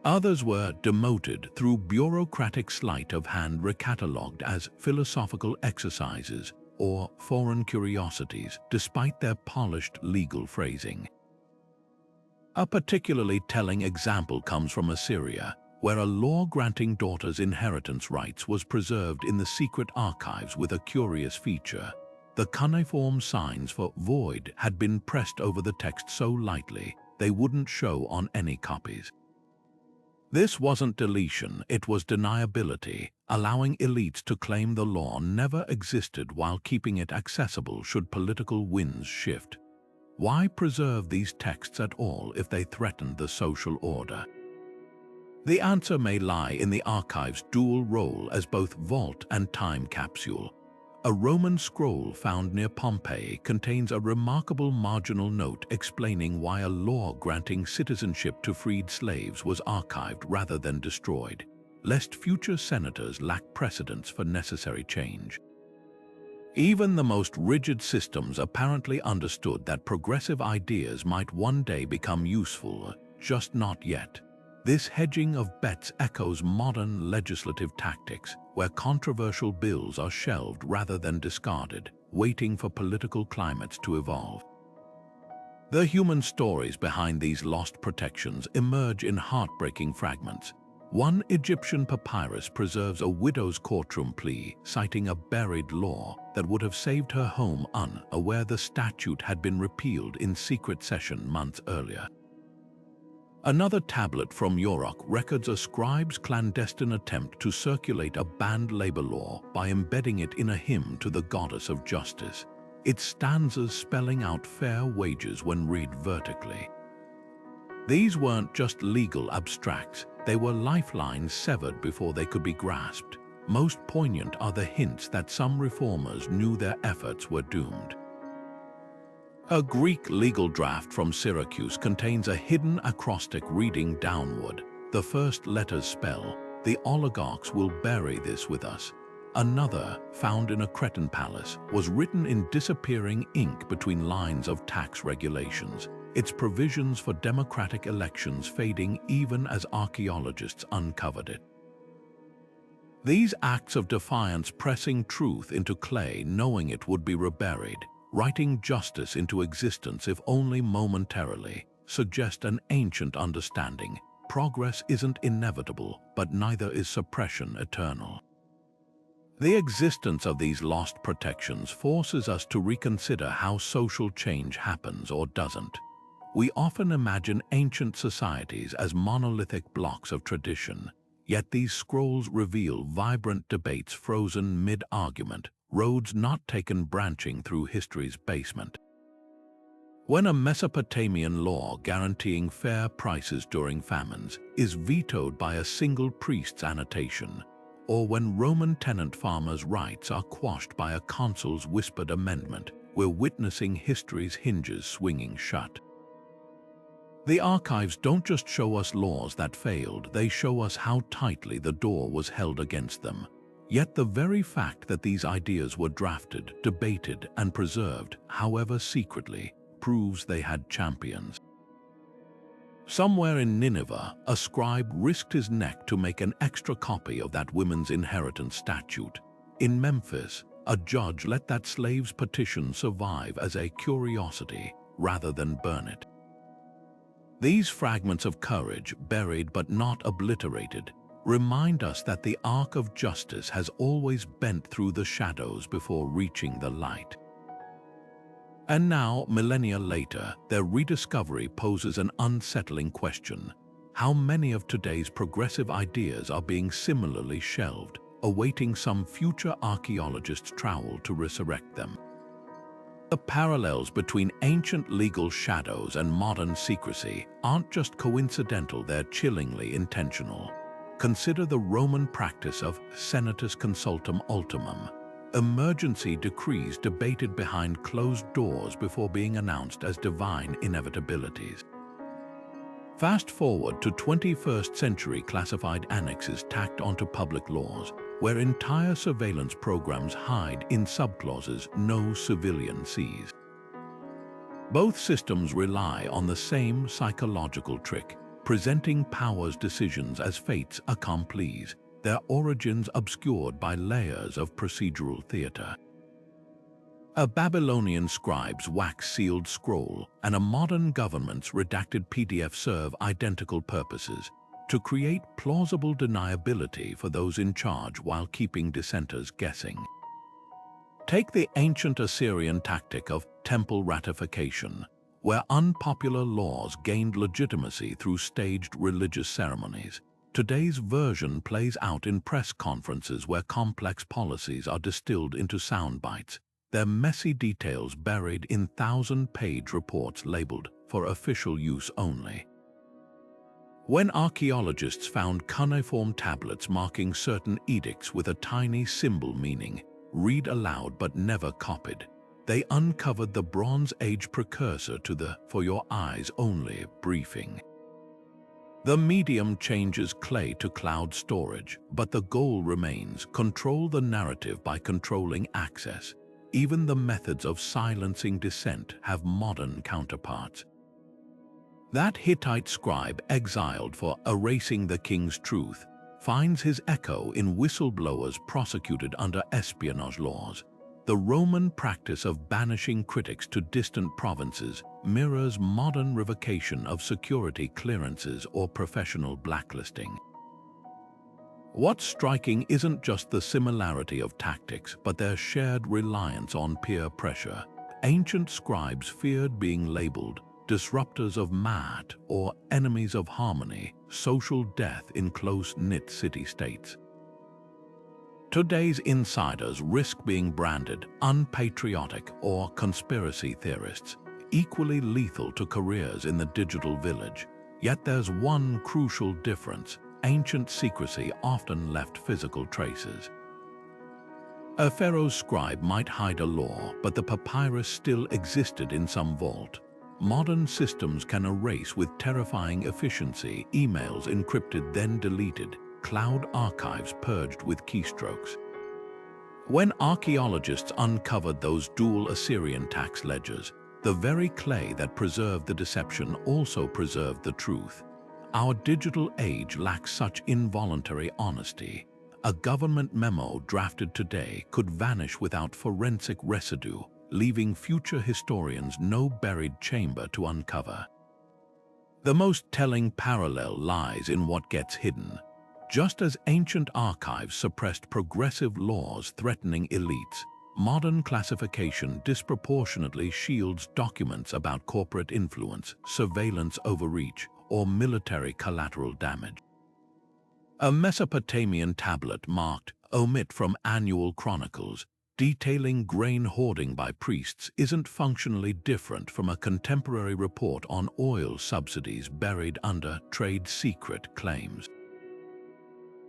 Others were demoted through bureaucratic sleight of hand, recatalogued as philosophical exercises or foreign curiosities, despite their polished legal phrasing. A particularly telling example comes from Assyria, where a law granting daughters' inheritance rights was preserved in the secret archives with a curious feature. The cuneiform signs for void had been pressed over the text so lightly they wouldn't show on any copies. This wasn't deletion, it was deniability, allowing elites to claim the law never existed while keeping it accessible should political winds shift. Why preserve these texts at all if they threatened the social order? The answer may lie in the archive's dual role as both vault and time capsule. A Roman scroll found near Pompeii contains a remarkable marginal note explaining why a law granting citizenship to freed slaves was archived rather than destroyed, lest future senators lack precedents for necessary change. Even the most rigid systems apparently understood that progressive ideas might one day become useful, just not yet. This hedging of bets echoes modern legislative tactics, where controversial bills are shelved rather than discarded, waiting for political climates to evolve. The human stories behind these lost protections emerge in heartbreaking fragments. One Egyptian papyrus preserves a widow's courtroom plea, citing a buried law that would have saved her home unaware the statute had been repealed in secret session months earlier. Another tablet from Uruk records a scribe's clandestine attempt to circulate a banned labor law by embedding it in a hymn to the goddess of justice, its stanzas spelling out fair wages when read vertically. These weren't just legal abstracts, they were lifelines severed before they could be grasped. Most poignant are the hints that some reformers knew their efforts were doomed. A Greek legal draft from Syracuse contains a hidden acrostic reading downward. The first letters spell, "The oligarchs will bury this with us." Another, found in a Cretan palace, was written in disappearing ink between lines of tax regulations, its provisions for democratic elections fading even as archaeologists uncovered it. These acts of defiance, pressing truth into clay knowing it would be reburied, writing justice into existence if only momentarily, suggest an ancient understanding. Progress isn't inevitable, but neither is suppression eternal. The existence of these lost protections forces us to reconsider how social change happens or doesn't. We often imagine ancient societies as monolithic blocks of tradition, yet these scrolls reveal vibrant debates frozen mid-argument, roads not taken branching through history's basement. When a Mesopotamian law guaranteeing fair prices during famines is vetoed by a single priest's annotation, or when Roman tenant farmers' rights are quashed by a consul's whispered amendment, we're witnessing history's hinges swinging shut. The archives don't just show us laws that failed, they show us how tightly the door was held against them. Yet the very fact that these ideas were drafted, debated, and preserved, however secretly, proves they had champions. Somewhere in Nineveh, a scribe risked his neck to make an extra copy of that women's inheritance statute. In Memphis, a judge let that slave's petition survive as a curiosity rather than burn it. These fragments of courage, buried but not obliterated, remind us that the arc of justice has always bent through the shadows before reaching the light. And now, millennia later, their rediscovery poses an unsettling question. How many of today's progressive ideas are being similarly shelved, awaiting some future archaeologist's trowel to resurrect them? The parallels between ancient legal shadows and modern secrecy aren't just coincidental, they're chillingly intentional. Consider the Roman practice of senatus consultum ultimum, emergency decrees debated behind closed doors before being announced as divine inevitabilities. Fast forward to 21st century classified annexes tacked onto public laws, where entire surveillance programs hide in subclauses no civilian sees. Both systems rely on the same psychological trick, presenting power's decisions as fates accomplis, their origins obscured by layers of procedural theater. A Babylonian scribe's wax-sealed scroll and a modern government's redacted PDF serve identical purposes: to create plausible deniability for those in charge while keeping dissenters guessing. Take the ancient Assyrian tactic of temple ratification, where unpopular laws gained legitimacy through staged religious ceremonies. Today's version plays out in press conferences where complex policies are distilled into sound bites, their messy details buried in 1,000-page reports labeled for official use only. When archaeologists found cuneiform tablets marking certain edicts with a tiny symbol meaning, read aloud but never copied, they uncovered the Bronze Age precursor to the "for your eyes only" briefing. The medium changes clay to cloud storage, but the goal remains: control the narrative by controlling access. Even the methods of silencing dissent have modern counterparts. That Hittite scribe exiled for erasing the king's truth finds his echo in whistleblowers prosecuted under espionage laws. The Roman practice of banishing critics to distant provinces mirrors modern revocation of security clearances or professional blacklisting. What's striking isn't just the similarity of tactics, but their shared reliance on peer pressure. Ancient scribes feared being labeled disruptors of Maat or enemies of harmony, social death in close-knit city-states. Today's insiders risk being branded unpatriotic or conspiracy theorists, equally lethal to careers in the digital village. Yet there's one crucial difference: ancient secrecy often left physical traces. A pharaoh's scribe might hide a law, but the papyrus still existed in some vault. Modern systems can erase with terrifying efficiency, emails encrypted then deleted, cloud archives purged with keystrokes. When archaeologists uncovered those dual Assyrian tax ledgers, the very clay that preserved the deception also preserved the truth. Our digital age lacks such involuntary honesty. A government memo drafted today could vanish without forensic residue, leaving future historians no buried chamber to uncover. The most telling parallel lies in what gets hidden. Just as ancient archives suppressed progressive laws threatening elites, modern classification disproportionately shields documents about corporate influence, surveillance overreach, or military collateral damage. A Mesopotamian tablet marked "Omit" from annual chronicles, detailing grain hoarding by priests, isn't functionally different from a contemporary report on oil subsidies buried under trade secret claims.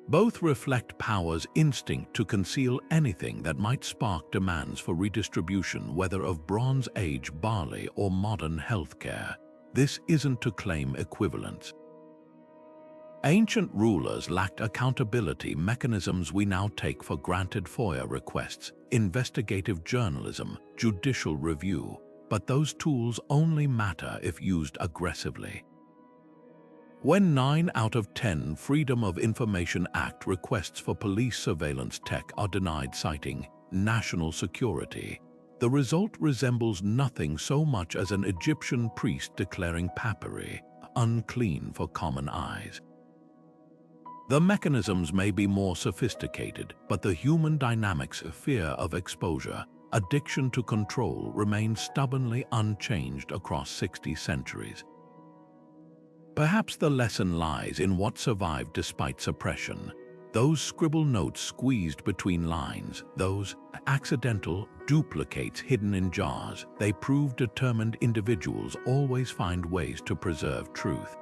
Both reflect power's instinct to conceal anything that might spark demands for redistribution, whether of Bronze Age barley or modern healthcare. This isn't to claim equivalence. Ancient rulers lacked accountability mechanisms we now take for granted: FOIA requests, investigative journalism, judicial review, but those tools only matter if used aggressively. When 9 out of 10 Freedom of Information Act requests for police surveillance tech are denied citing national security, the result resembles nothing so much as an Egyptian priest declaring papyri unclean for common eyes. The mechanisms may be more sophisticated, but the human dynamics, fear of exposure, addiction to control, remain stubbornly unchanged across 60 centuries. Perhaps the lesson lies in what survived despite suppression. Those scribble notes squeezed between lines, those accidental duplicates hidden in jars. They prove determined individuals always find ways to preserve truth.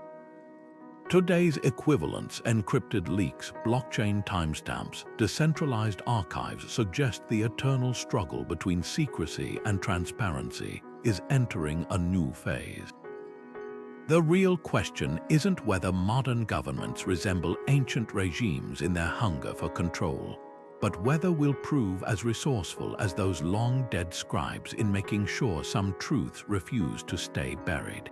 Today's equivalents, encrypted leaks, blockchain timestamps, decentralized archives suggest the eternal struggle between secrecy and transparency is entering a new phase. The real question isn't whether modern governments resemble ancient regimes in their hunger for control, but whether we'll prove as resourceful as those long-dead scribes in making sure some truths refuse to stay buried.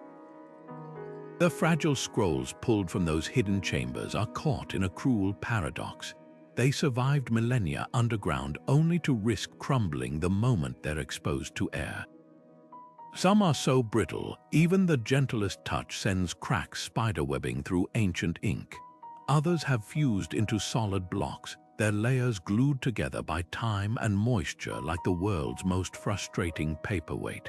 The fragile scrolls pulled from those hidden chambers are caught in a cruel paradox. They survived millennia underground only to risk crumbling the moment they're exposed to air. Some are so brittle, even the gentlest touch sends cracks spiderwebbing through ancient ink. Others have fused into solid blocks, their layers glued together by time and moisture like the world's most frustrating paperweight.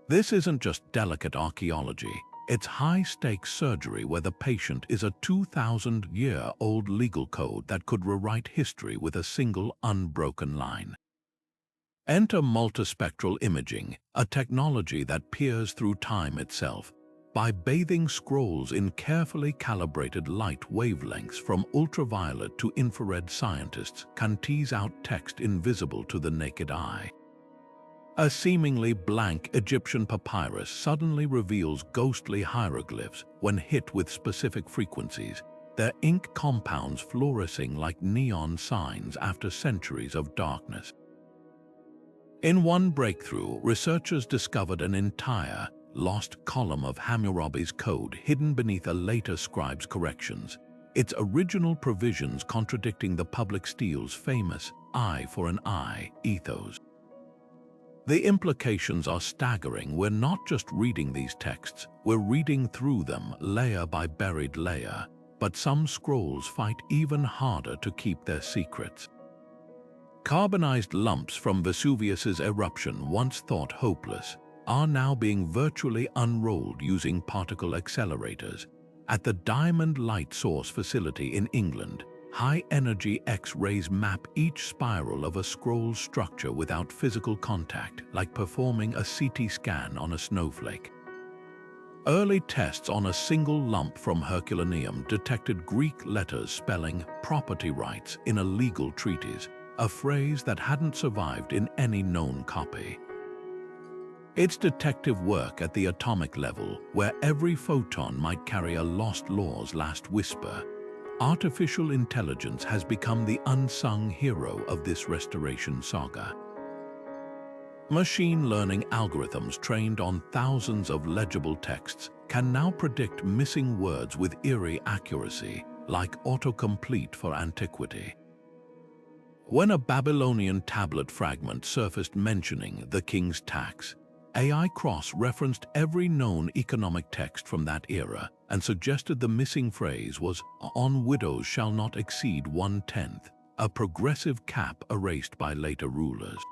This isn't just delicate archaeology, it's high-stakes surgery where the patient is a 2,000-year-old legal code that could rewrite history with a single unbroken line. Enter multispectral imaging, a technology that peers through time itself. By bathing scrolls in carefully calibrated light wavelengths from ultraviolet to infrared, scientists can tease out text invisible to the naked eye. A seemingly blank Egyptian papyrus suddenly reveals ghostly hieroglyphs when hit with specific frequencies, their ink compounds fluorescing like neon signs after centuries of darkness. In one breakthrough, researchers discovered an entire, lost column of Hammurabi's code hidden beneath a later scribe's corrections, its original provisions contradicting the public steel's famous eye for an eye ethos. The implications are staggering. We're not just reading these texts, we're reading through them layer by buried layer, but some scrolls fight even harder to keep their secrets. Carbonized lumps from Vesuvius's eruption, once thought hopeless, are now being virtually unrolled using particle accelerators. At the Diamond Light Source facility in England, high-energy X-rays map each spiral of a scroll's structure without physical contact, like performing a CT scan on a snowflake. Early tests on a single lump from Herculaneum detected Greek letters spelling property rights in a legal treatise, a phrase that hadn't survived in any known copy. It's detective work at the atomic level, where every photon might carry a lost law's last whisper. artificial intelligence has become the unsung hero of this restoration saga. Machine learning algorithms trained on thousands of legible texts can now predict missing words with eerie accuracy, like autocomplete for antiquity. When a Babylonian tablet fragment surfaced mentioning the king's tax, AI cross-referenced every known economic text from that era and suggested the missing phrase was "on widows shall not exceed 1/10, a progressive cap erased by later rulers."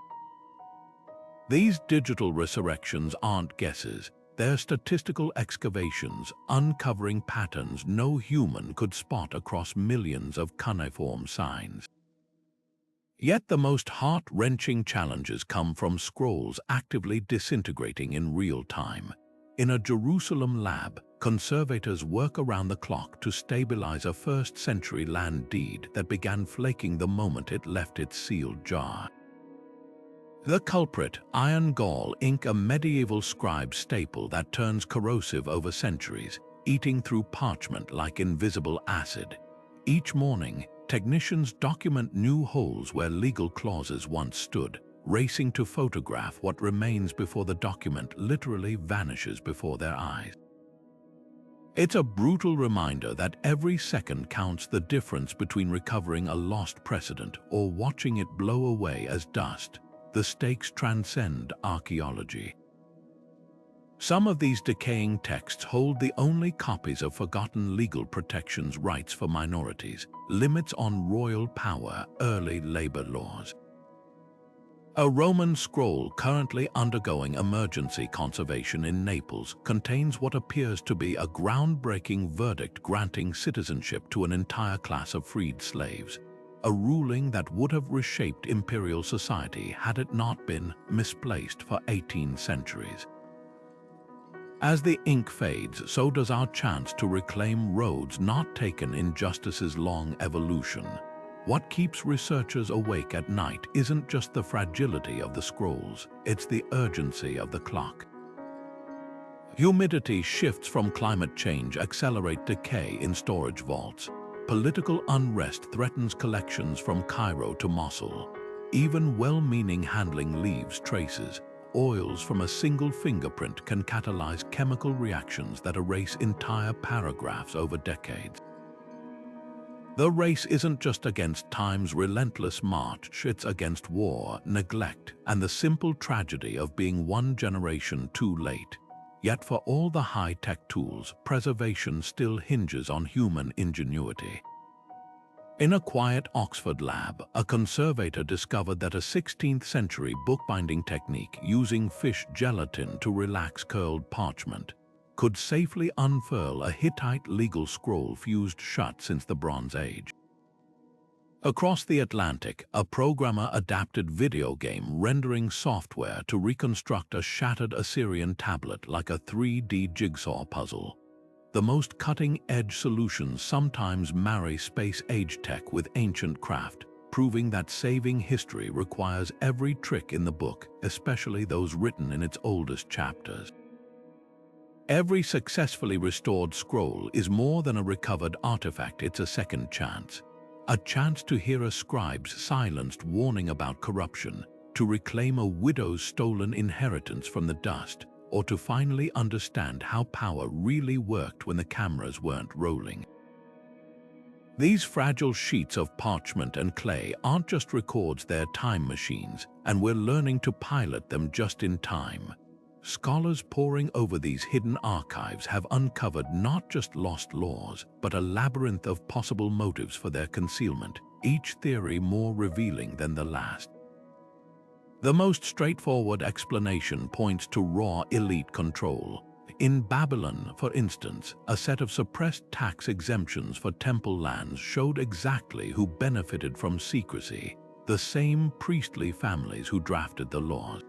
These digital resurrections aren't guesses, they're statistical excavations uncovering patterns no human could spot across millions of cuneiform signs. Yet the most heart-wrenching challenges come from scrolls actively disintegrating in real time. In a Jerusalem lab, conservators work around the clock to stabilize a first-century land deed that began flaking the moment it left its sealed jar. The culprit, iron gall, ink, a medieval scribe staple that turns corrosive over centuries, eating through parchment like invisible acid. Each morning, technicians document new holes where legal clauses once stood, racing to photograph what remains before the document literally vanishes before their eyes. It's a brutal reminder that every second counts, the difference between recovering a lost precedent or watching it blow away as dust. The stakes transcend archaeology. Some of these decaying texts hold the only copies of forgotten legal protections, rights for minorities, limits on royal power, early labor laws. A Roman scroll currently undergoing emergency conservation in Naples contains what appears to be a groundbreaking verdict granting citizenship to an entire class of freed slaves, a ruling that would have reshaped imperial society had it not been misplaced for 18 centuries. As the ink fades, so does our chance to reclaim roads not taken in justice's long evolution. What keeps researchers awake at night isn't just the fragility of the scrolls, it's the urgency of the clock. Humidity shifts from climate change accelerate decay in storage vaults. Political unrest threatens collections from Cairo to Mosul. Even well-meaning handling leaves traces. Oils from a single fingerprint can catalyze chemical reactions that erase entire paragraphs over decades. The race isn't just against time's relentless march, it's against war, neglect, and the simple tragedy of being one generation too late. Yet for all the high-tech tools, preservation still hinges on human ingenuity. In a quiet Oxford lab, a conservator discovered that a 16th-century bookbinding technique using fish gelatin to relax curled parchment could safely unfurl a Hittite legal scroll fused shut since the Bronze Age. Across the Atlantic, a programmer adapted video game rendering software to reconstruct a shattered Assyrian tablet like a 3D jigsaw puzzle. The most cutting-edge solutions sometimes marry space-age tech with ancient craft, proving that saving history requires every trick in the book, especially those written in its oldest chapters. Every successfully restored scroll is more than a recovered artifact, it's a second chance. A chance to hear a scribe's silenced warning about corruption, to reclaim a widow's stolen inheritance from the dust, or to finally understand how power really worked when the cameras weren't rolling. These fragile sheets of parchment and clay aren't just records, they're time machines, and we're learning to pilot them just in time. Scholars poring over these hidden archives have uncovered not just lost laws, but a labyrinth of possible motives for their concealment, each theory more revealing than the last. The most straightforward explanation points to raw elite control. In Babylon, for instance, a set of suppressed tax exemptions for temple lands showed exactly who benefited from secrecy, the same priestly families who drafted the laws.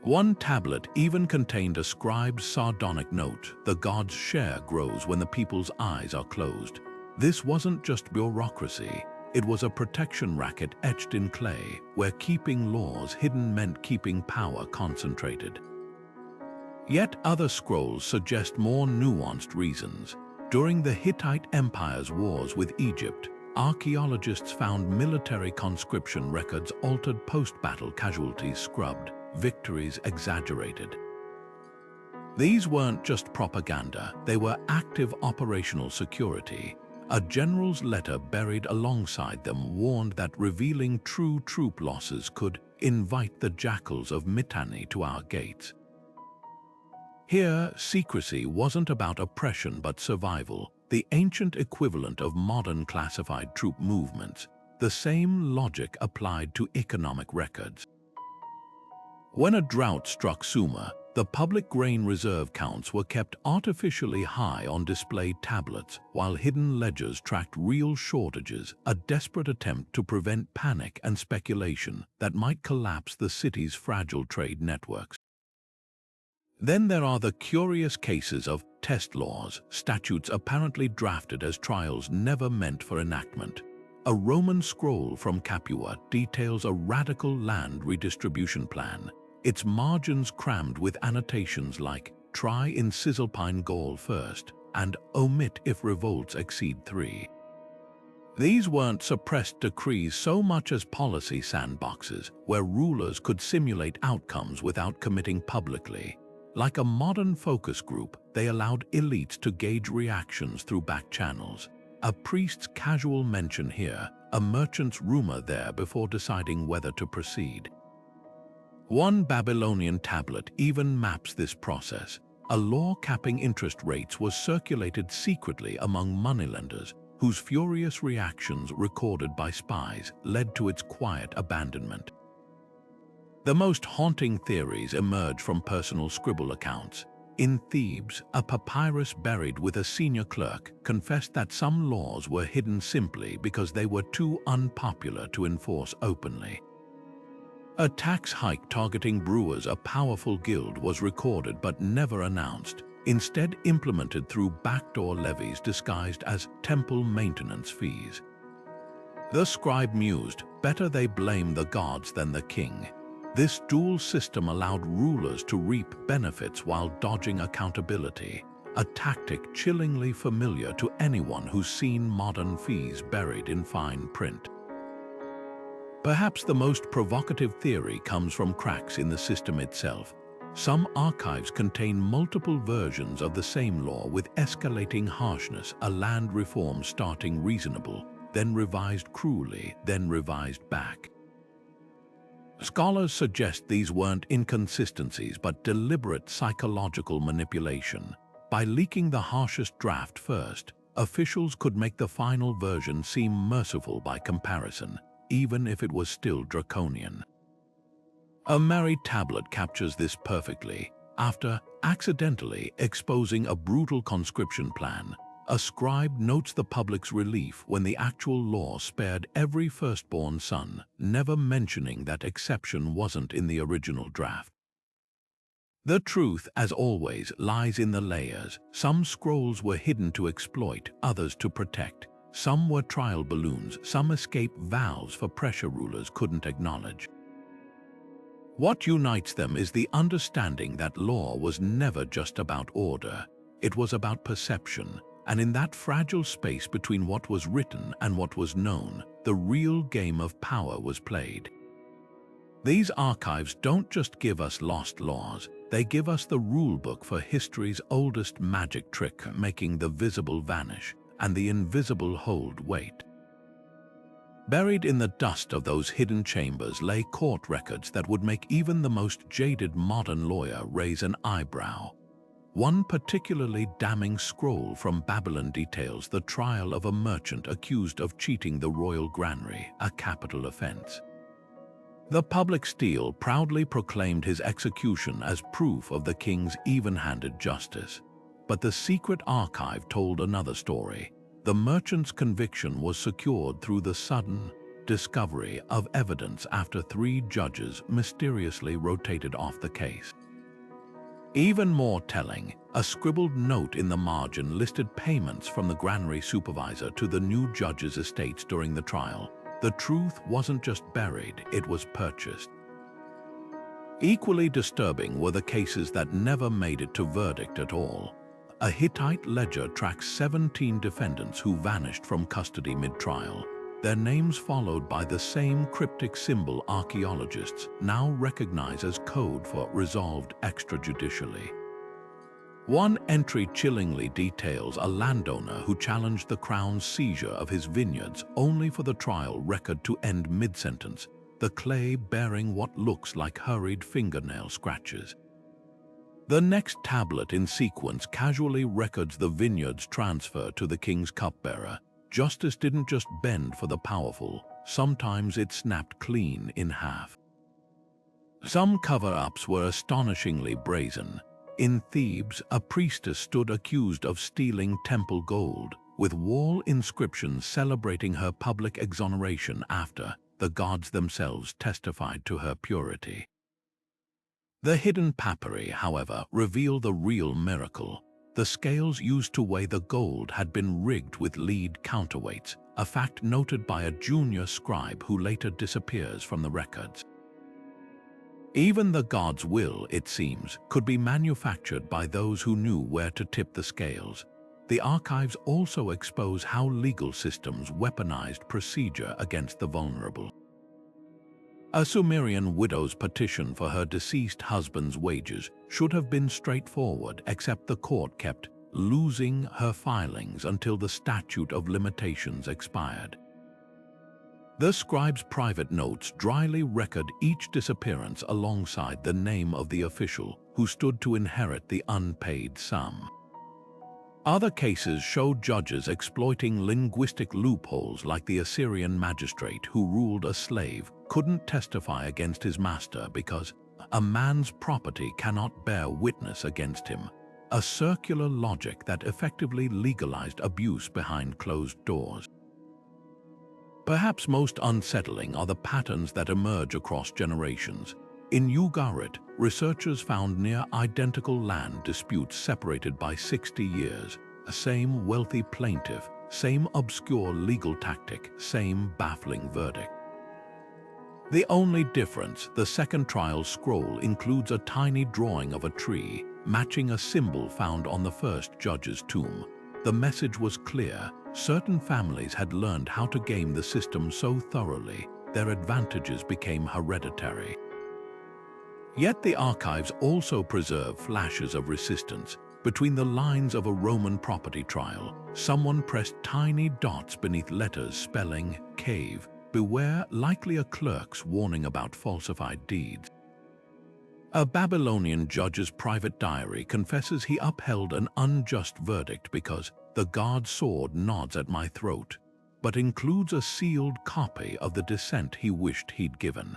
One tablet even contained a scribe's sardonic note: the gods' share grows when the people's eyes are closed. This wasn't just bureaucracy, it was a protection racket etched in clay, where keeping laws hidden meant keeping power concentrated. Yet other scrolls suggest more nuanced reasons. During the Hittite Empire's wars with Egypt, archaeologists found military conscription records altered post-battle, casualties scrubbed, victories exaggerated. These weren't just propaganda, they were active operational security. A general's letter buried alongside them warned that revealing true troop losses could invite the jackals of Mitanni to our gates. Here, secrecy wasn't about oppression but survival, the ancient equivalent of modern classified troop movements. The same logic applied to economic records. When a drought struck Sumer, the public grain reserve counts were kept artificially high on displayed tablets, while hidden ledgers tracked real shortages, a desperate attempt to prevent panic and speculation that might collapse the city's fragile trade networks. Then there are the curious cases of test laws, statutes apparently drafted as trials never meant for enactment. A Roman scroll from Capua details a radical land redistribution plan, its margins crammed with annotations like "try in Cisalpine Gaul first" and "omit if revolts exceed 3." These weren't suppressed decrees so much as policy sandboxes, where rulers could simulate outcomes without committing publicly. Like a modern focus group, they allowed elites to gauge reactions through back channels. A priest's casual mention here, a merchant's rumor there before deciding whether to proceed. One Babylonian tablet even maps this process. A law capping interest rates was circulated secretly among moneylenders, whose furious reactions, recorded by spies, led to its quiet abandonment. The most haunting theories emerge from personal scribble accounts. In Thebes, a papyrus buried with a senior clerk confessed that some laws were hidden simply because they were too unpopular to enforce openly. A tax hike targeting brewers, a powerful guild, was recorded but never announced, instead implemented through backdoor levies disguised as temple maintenance fees. The scribe mused, better they blame the gods than the king. This dual system allowed rulers to reap benefits while dodging accountability, a tactic chillingly familiar to anyone who's seen modern fees buried in fine print. Perhaps the most provocative theory comes from cracks in the system itself. Some archives contain multiple versions of the same law with escalating harshness, a land reform starting reasonable, then revised cruelly, then revised back. Scholars suggest these weren't inconsistencies but deliberate psychological manipulation. By leaking the harshest draft first, officials could make the final version seem merciful by comparison, even if it was still draconian. A married tablet captures this perfectly. After accidentally exposing a brutal conscription plan, a scribe notes the public's relief when the actual law spared every firstborn son, never mentioning that exception wasn't in the original draft. The truth, as always, lies in the layers. Some scrolls were hidden to exploit, others to protect. Some were trial balloons, some escape valves for pressure rulers couldn't acknowledge. What unites them is the understanding that law was never just about order. It was about perception. And in that fragile space between what was written and what was known, the real game of power was played. These archives don't just give us lost laws, they give us the rulebook for history's oldest magic trick, making the visible vanish and the invisible hold weight. Buried in the dust of those hidden chambers lay court records that would make even the most jaded modern lawyer raise an eyebrow. One particularly damning scroll from Babylon details the trial of a merchant accused of cheating the royal granary, a capital offense. The public stele proudly proclaimed his execution as proof of the king's even-handed justice. But the secret archive told another story. The merchant's conviction was secured through the sudden discovery of evidence after 3 judges mysteriously rotated off the case. Even more telling, a scribbled note in the margin listed payments from the granary supervisor to the new judge's estates during the trial. The truth wasn't just buried, it was purchased. Equally disturbing were the cases that never made it to verdict at all. a Hittite ledger tracks 17 defendants who vanished from custody mid-trial, their names followed by the same cryptic symbol archaeologists now recognize as code for resolved extrajudicially. One entry chillingly details a landowner who challenged the crown's seizure of his vineyards only for the trial record to end mid-sentence, the clay bearing what looks like hurried fingernail scratches. The next tablet in sequence casually records the vineyard's transfer to the king's cupbearer. Justice didn't just bend for the powerful, sometimes it snapped clean in half. Some cover-ups were astonishingly brazen. In Thebes, a priestess stood accused of stealing temple gold, with wall inscriptions celebrating her public exoneration after the gods themselves testified to her purity. The hidden papyri, however, reveal the real miracle. The scales used to weigh the gold had been rigged with lead counterweights, a fact noted by a junior scribe who later disappears from the records. Even the god's will, it seems, could be manufactured by those who knew where to tip the scales. The archives also expose how legal systems weaponized procedure against the vulnerable. A Sumerian widow's petition for her deceased husband's wages should have been straightforward, except the court kept losing her filings until the statute of limitations expired. The scribe's private notes dryly record each disappearance alongside the name of the official who stood to inherit the unpaid sum. Other cases showed judges exploiting linguistic loopholes, like the Assyrian magistrate who ruled a slave couldn't testify against his master because a man's property cannot bear witness against him, a circular logic that effectively legalized abuse behind closed doors. Perhaps most unsettling are the patterns that emerge across generations. In Ugarit, researchers found near-identical land disputes separated by 60 years, same wealthy plaintiff, same obscure legal tactic, same baffling verdict. The only difference, the second trial scroll includes a tiny drawing of a tree, matching a symbol found on the first judge's tomb. The message was clear. Certain families had learned how to game the system so thoroughly, their advantages became hereditary. Yet the archives also preserve flashes of resistance. Between the lines of a Roman property trial, someone pressed tiny dots beneath letters spelling cave, beware, likely a clerk's warning about falsified deeds. A Babylonian judge's private diary confesses he upheld an unjust verdict because the god's sword nods at my throat, but includes a sealed copy of the dissent he wished he'd given.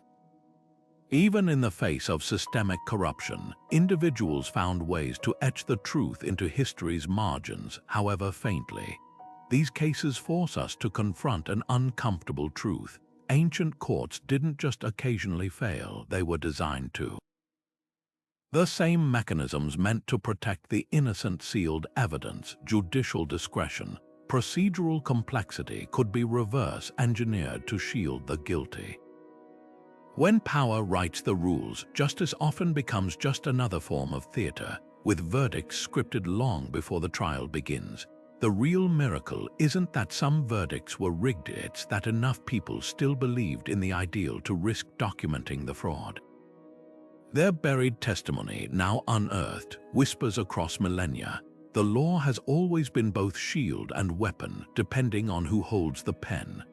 Even in the face of systemic corruption, individuals found ways to etch the truth into history's margins, however faintly. These cases force us to confront an uncomfortable truth. Ancient courts didn't just occasionally fail, they were designed to. The same mechanisms meant to protect the innocent sealed evidence, judicial discretion, procedural complexity could be reverse engineered to shield the guilty. When power writes the rules, justice often becomes just another form of theater, with verdicts scripted long before the trial begins. The real miracle isn't that some verdicts were rigged, it's that enough people still believed in the ideal to risk documenting the fraud. Their buried testimony, now unearthed, whispers across millennia. The law has always been both shield and weapon, depending on who holds the pen.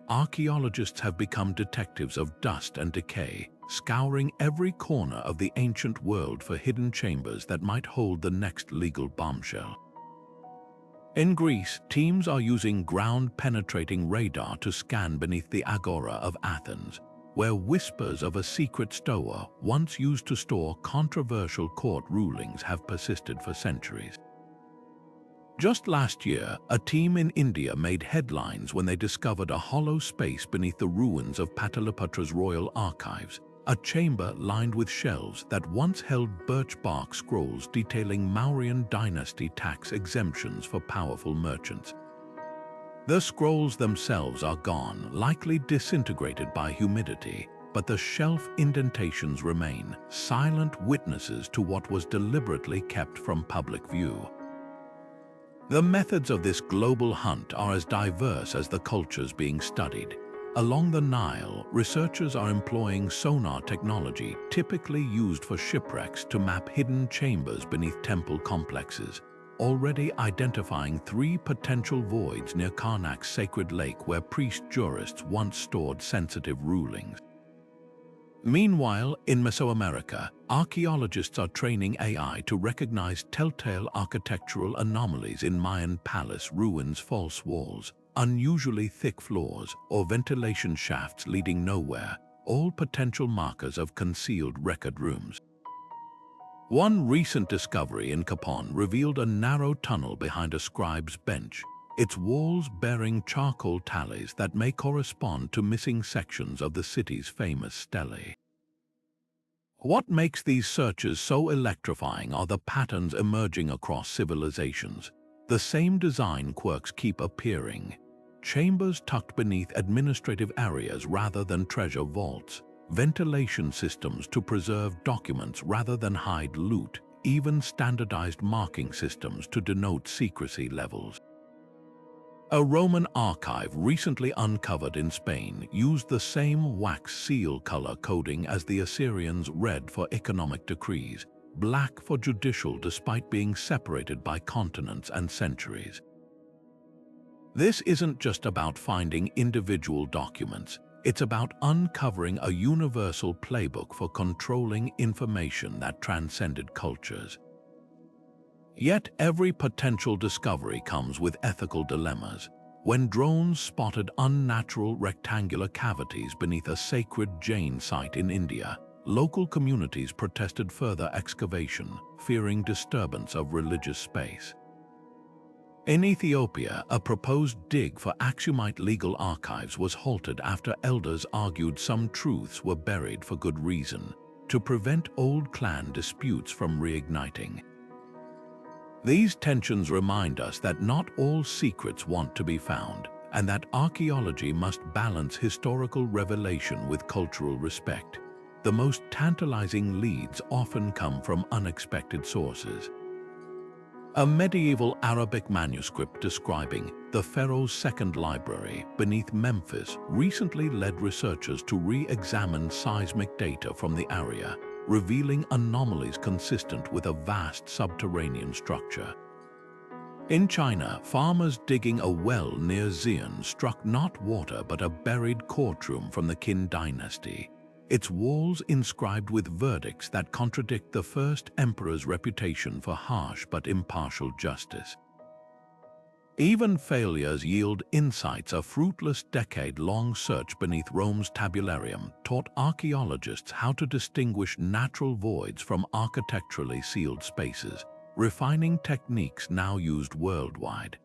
Archaeologists have become detectives of dust and decay, scouring every corner of the ancient world for hidden chambers that might hold the next legal bombshell. In Greece, teams are using ground-penetrating radar to scan beneath the Agora of Athens, where whispers of a secret stoa once used to store controversial court rulings have persisted for centuries. Just last year, a team in India made headlines when they discovered a hollow space beneath the ruins of Pataliputra's royal archives, a chamber lined with shelves that once held birch bark scrolls detailing Mauryan dynasty tax exemptions for powerful merchants. The scrolls themselves are gone, likely disintegrated by humidity, but the shelf indentations remain, silent witnesses to what was deliberately kept from public view. The methods of this global hunt are as diverse as the cultures being studied. Along the Nile, researchers are employing sonar technology typically used for shipwrecks to map hidden chambers beneath temple complexes, already identifying 3 potential voids near Karnak's sacred lake where priest-jurists once stored sensitive rulings. Meanwhile, in Mesoamerica, archaeologists are training AI to recognize telltale architectural anomalies in Mayan palace ruins, false walls, unusually thick floors, or ventilation shafts leading nowhere, all potential markers of concealed record rooms. One recent discovery in Capon revealed a narrow tunnel behind a scribe's bench, its walls bearing charcoal tallies that may correspond to missing sections of the city's famous stelae. What makes these searches so electrifying are the patterns emerging across civilizations. The same design quirks keep appearing. Chambers tucked beneath administrative areas rather than treasure vaults, ventilation systems to preserve documents rather than hide loot, even standardized marking systems to denote secrecy levels. A Roman archive recently uncovered in Spain used the same wax seal color coding as the Assyrians' red for economic decrees, black for judicial despite being separated by continents and centuries. This isn't just about finding individual documents, it's about uncovering a universal playbook for controlling information that transcended cultures. Yet every potential discovery comes with ethical dilemmas. When drones spotted unnatural rectangular cavities beneath a sacred Jain site in India, local communities protested further excavation, fearing disturbance of religious space. In Ethiopia, a proposed dig for Aksumite legal archives was halted after elders argued some truths were buried for good reason, to prevent old clan disputes from reigniting. These tensions remind us that not all secrets want to be found, and that archaeology must balance historical revelation with cultural respect. The most tantalizing leads often come from unexpected sources. A medieval Arabic manuscript describing the pharaoh's second library beneath Memphis recently led researchers to re-examine seismic data from the area, revealing anomalies consistent with a vast subterranean structure. In China, farmers digging a well near Xi'an struck not water but a buried courtroom from the Qin dynasty, its walls inscribed with verdicts that contradict the first emperor's reputation for harsh but impartial justice. Even failures yield insights. A fruitless decade-long search beneath Rome's tabularium taught archaeologists how to distinguish natural voids from architecturally sealed spaces, refining techniques now used worldwide.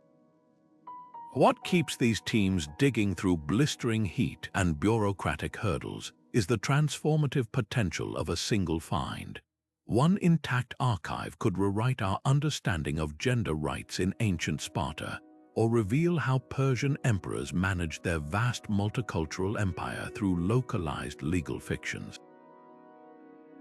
What keeps these teams digging through blistering heat and bureaucratic hurdles is the transformative potential of a single find. One intact archive could rewrite our understanding of gender rights in ancient Sparta, or reveal how Persian emperors managed their vast multicultural empire through localized legal fictions.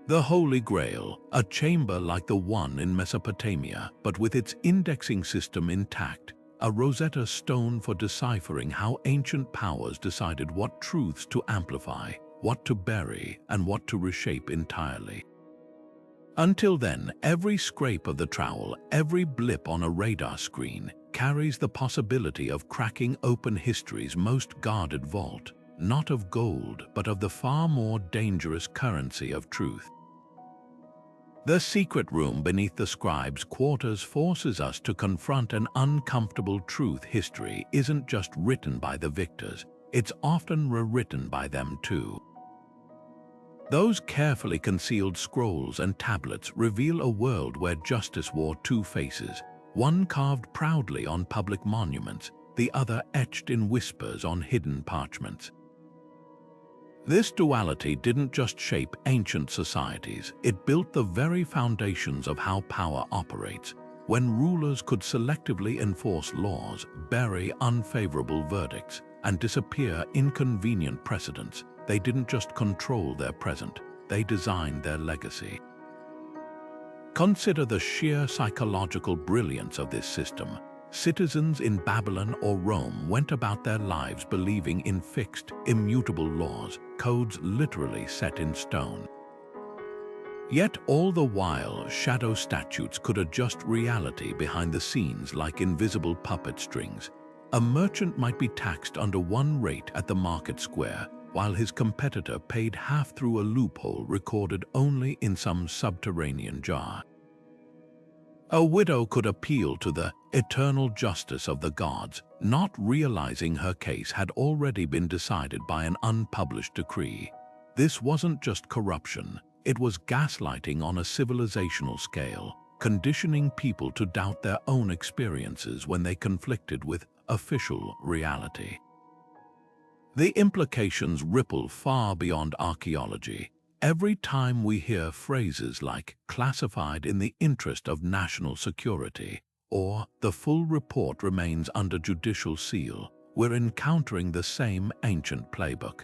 The Holy Grail, a chamber like the one in Mesopotamia, but with its indexing system intact, a Rosetta Stone for deciphering how ancient powers decided what truths to amplify, what to bury, and what to reshape entirely. Until then, every scrape of the trowel, every blip on a radar screen, carries the possibility of cracking open history's most guarded vault, not of gold, but of the far more dangerous currency of truth. The secret room beneath the scribes' quarters forces us to confront an uncomfortable truth. History isn't just written by the victors, it's often rewritten by them too. Those carefully concealed scrolls and tablets reveal a world where justice wore 2 faces, one carved proudly on public monuments, the other etched in whispers on hidden parchments. This duality didn't just shape ancient societies, it built the very foundations of how power operates. When rulers could selectively enforce laws, bury unfavorable verdicts, and disappear inconvenient precedents, they didn't just control their present, they designed their legacy. Consider the sheer psychological brilliance of this system. Citizens in Babylon or Rome went about their lives believing in fixed, immutable laws, codes literally set in stone. Yet all the while, shadow statutes could adjust reality behind the scenes like invisible puppet strings. A merchant might be taxed under one rate at the market square, while his competitor paid half through a loophole recorded only in some subterranean jar. A widow could appeal to the eternal justice of the gods, not realizing her case had already been decided by an unpublished decree. This wasn't just corruption, it was gaslighting on a civilizational scale, conditioning people to doubt their own experiences when they conflicted with official reality. The implications ripple far beyond archaeology. Every time we hear phrases like "classified in the interest of national security" or "the full report remains under judicial seal," we're encountering the same ancient playbook.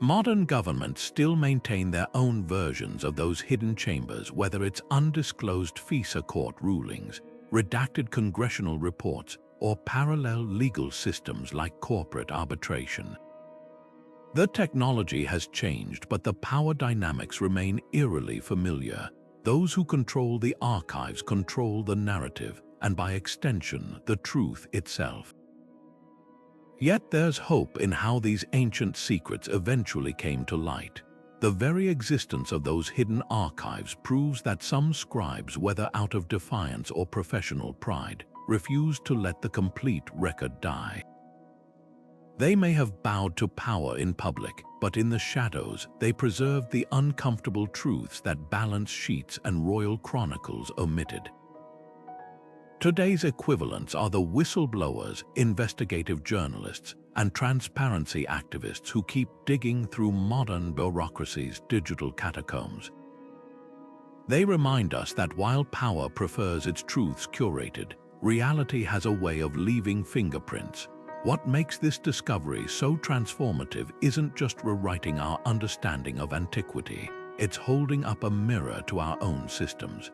Modern governments still maintain their own versions of those hidden chambers, whether it's undisclosed FISA court rulings, redacted congressional reports, or parallel legal systems like corporate arbitration. The technology has changed, but the power dynamics remain eerily familiar. Those who control the archives control the narrative, and by extension, the truth itself. Yet there's hope in how these ancient secrets eventually came to light. The very existence of those hidden archives proves that some scribes, whether out of defiance or professional pride, refused to let the complete record die. They may have bowed to power in public, but in the shadows, they preserved the uncomfortable truths that balance sheets and royal chronicles omitted. Today's equivalents are the whistleblowers, investigative journalists, and transparency activists who keep digging through modern bureaucracy's digital catacombs. They remind us that while power prefers its truths curated, reality has a way of leaving fingerprints. What makes this discovery so transformative isn't just rewriting our understanding of antiquity, it's holding up a mirror to our own systems.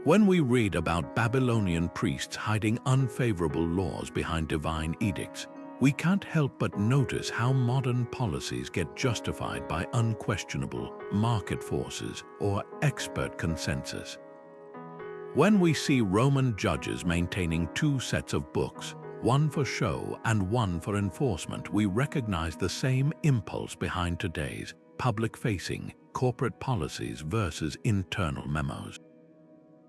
When we read about Babylonian priests hiding unfavorable laws behind divine edicts, we can't help but notice how modern policies get justified by unquestionable market forces or expert consensus. When we see Roman judges maintaining two sets of books, one for show and one for enforcement, we recognize the same impulse behind today's public-facing corporate policies versus internal memos.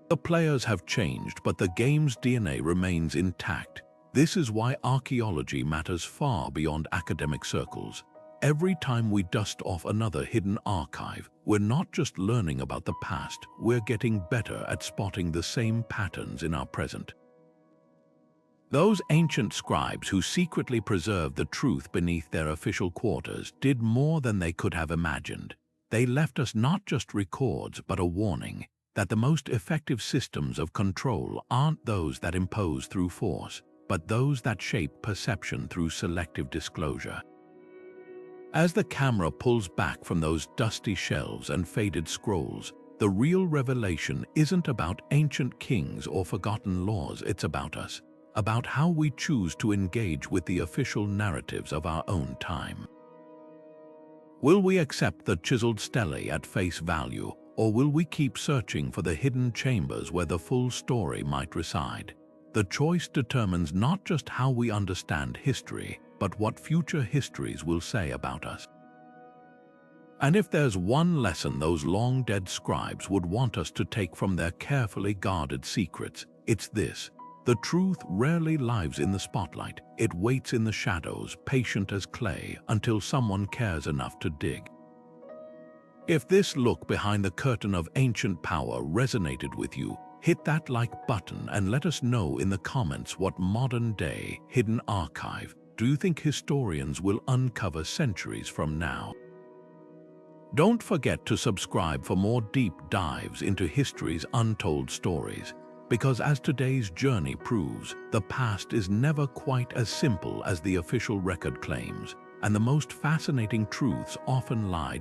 The players have changed, but the game's DNA remains intact. This is why archaeology matters far beyond academic circles. Every time we dust off another hidden archive, we're not just learning about the past, we're getting better at spotting the same patterns in our present. Those ancient scribes who secretly preserved the truth beneath their official quarters did more than they could have imagined. They left us not just records, but a warning that the most effective systems of control aren't those that impose through force, but those that shape perception through selective disclosure. As the camera pulls back from those dusty shelves and faded scrolls, the real revelation isn't about ancient kings or forgotten laws, it's about us, about how we choose to engage with the official narratives of our own time. Will we accept the chiseled stelae at face value, or will we keep searching for the hidden chambers where the full story might reside? The choice determines not just how we understand history, but what future histories will say about us. And if there's one lesson those long-dead scribes would want us to take from their carefully guarded secrets, it's this: the truth rarely lives in the spotlight. It waits in the shadows, patient as clay, until someone cares enough to dig. If this look behind the curtain of ancient power resonated with you, hit that like button and let us know in the comments what modern-day hidden archive do you think historians will uncover centuries from now. Don't forget to subscribe for more deep dives into history's untold stories, because as today's journey proves, the past is never quite as simple as the official record claims, and the most fascinating truths often lie